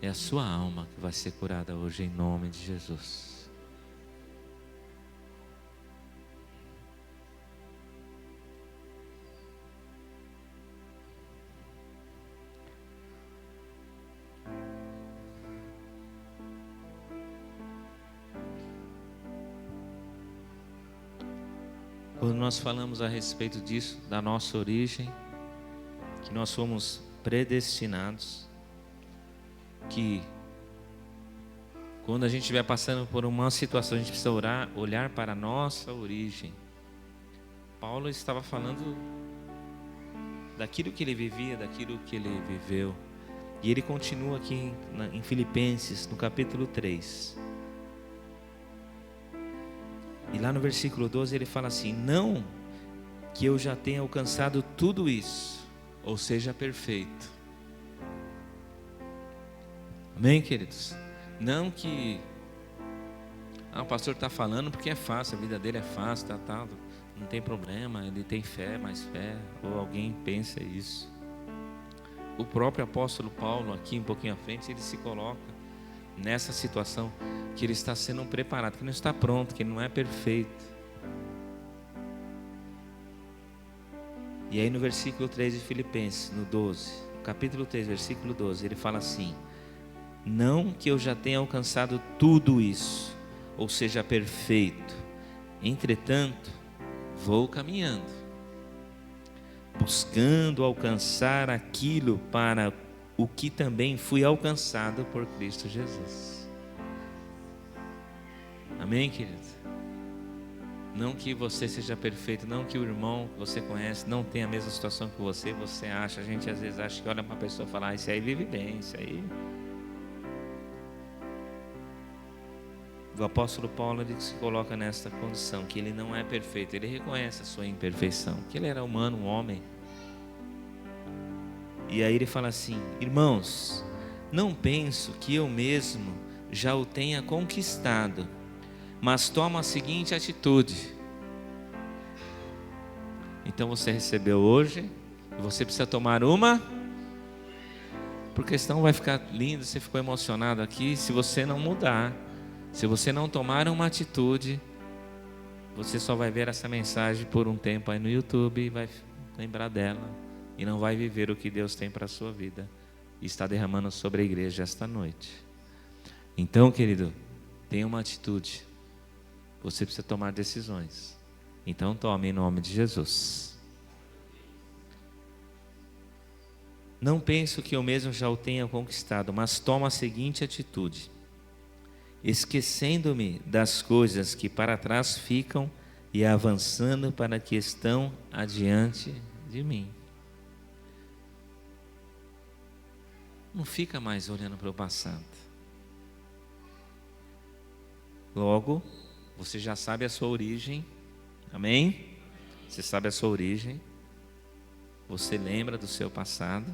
É a sua alma que vai ser curada hoje em nome de Jesus. Quando nós falamos a respeito disso, da nossa origem, que nós fomos predestinados, que quando a gente estiver passando por uma situação, a gente precisa olhar para a nossa origem. Paulo estava falando daquilo que ele vivia, daquilo que ele viveu. E ele continua aqui em Filipenses, no capítulo 3. E lá no versículo 12 ele fala assim: não que eu já tenha alcançado tudo isso, ou seja, perfeito. Amém, queridos? Não que o pastor está falando porque é fácil, a vida dele é fácil, não tem problema, ele tem fé, mais fé, ou alguém pensa isso. O próprio apóstolo Paulo, aqui um pouquinho à frente, ele se coloca nessa situação que ele está sendo preparado, que não está pronto, que ele não é perfeito. E aí no versículo 3 de Filipenses, no 12, capítulo 3, versículo 12, ele fala assim: não que eu já tenha alcançado tudo isso, ou seja, perfeito. Entretanto, vou caminhando, buscando alcançar aquilo para o que também fui alcançado por Cristo Jesus. Amém, querido? Não que você seja perfeito, não que o irmão que você conhece não tenha a mesma situação que você acha. A gente às vezes acha que olha para uma pessoa e fala, esse aí vive bem, esse aí. O apóstolo Paulo ele se coloca nesta condição, que ele não é perfeito, ele reconhece a sua imperfeição, que ele era humano, um homem. E aí ele fala assim, irmãos, não penso que eu mesmo já o tenha conquistado, mas toma a seguinte atitude. Então você recebeu hoje, e você precisa tomar uma, porque senão vai ficar lindo, você ficou emocionado aqui, se você não mudar, se você não tomar uma atitude, você só vai ver essa mensagem por um tempo aí no YouTube e vai lembrar dela, e não vai viver o que Deus tem para a sua vida, e está derramando sobre a igreja esta noite. Então, querido, tenha uma atitude. Você precisa tomar decisões. Então tome em nome de Jesus. Não penso que eu mesmo já o tenha conquistado, mas toma a seguinte atitude: esquecendo-me das coisas que para trás ficam e avançando para que estão adiante de mim. Não fica mais olhando para o passado. Logo, você já sabe a sua origem, amém? Você sabe a sua origem, você lembra do seu passado,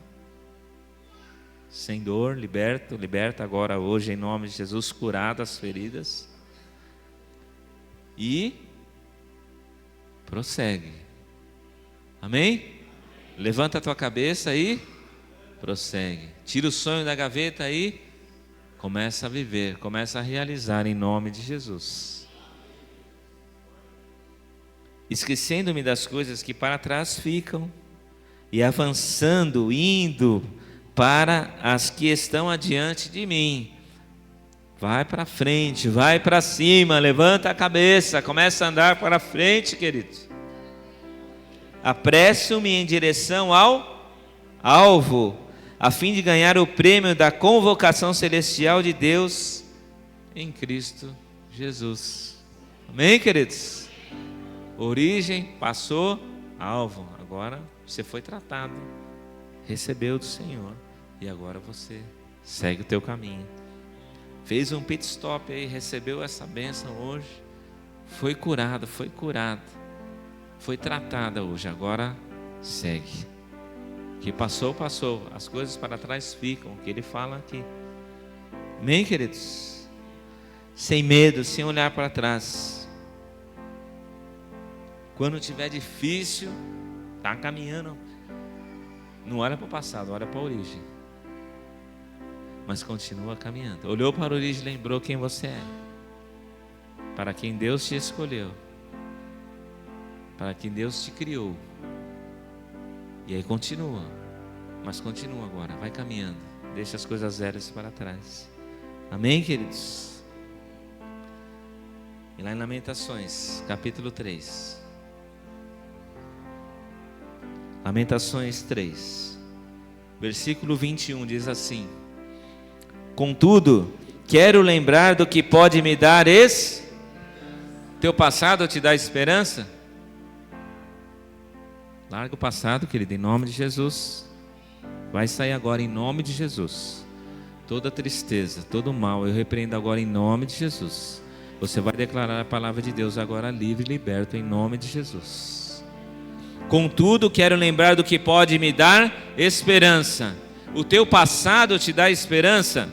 sem dor, liberta agora hoje em nome de Jesus, curado as feridas, e prossegue, amém? Levanta a tua cabeça e prossegue, tira o sonho da gaveta aí, começa a viver, começa a realizar em nome de Jesus. Esquecendo-me das coisas que para trás ficam e avançando, indo para as que estão adiante de mim. Vai para frente, vai para cima, levanta a cabeça, começa a andar para frente, querido. Apresso-me em direção ao alvo, a fim de ganhar o prêmio da convocação celestial de Deus em Cristo Jesus. Amém, queridos? Origem, passou, alvo. Agora você foi tratado, recebeu do Senhor, e agora você segue o teu caminho. Fez um pit stop aí, recebeu essa bênção hoje, foi curado, foi tratada hoje, agora segue. Que passou, as coisas para trás ficam, o que ele fala aqui. Amém, queridos? Sem medo, sem olhar para trás. Quando tiver difícil, está caminhando, não olha para o passado, olha para a origem. Mas continua caminhando. Olhou para a origem, lembrou quem você é, para quem Deus te escolheu, para quem Deus te criou. E aí continua, mas continua agora, vai caminhando, deixa as coisas velhas para trás. Amém, queridos? E lá em Lamentações, capítulo 3. Lamentações 3, versículo 21 diz assim: contudo, quero lembrar do que pode me dar teu passado te dá esperança? Larga o passado, querido, em nome de Jesus. Vai sair agora em nome de Jesus. Toda tristeza, todo mal, eu repreendo agora em nome de Jesus. Você vai declarar a palavra de Deus agora livre e liberto em nome de Jesus. Contudo, quero lembrar do que pode me dar esperança. O teu passado te dá esperança?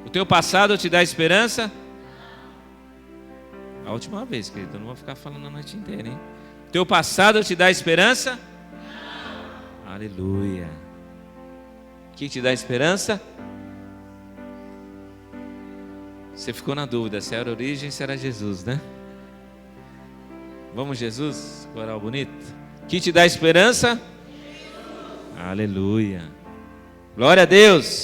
O teu passado te dá esperança? A última vez, querido, eu não vou ficar falando a noite inteira, hein? Teu passado te dá esperança? Não. Aleluia. O que te dá esperança? Você ficou na dúvida se era a origem, se era Jesus, né? Vamos, Jesus, coral bonito. O que te dá esperança? Jesus. Aleluia. Glória a Deus.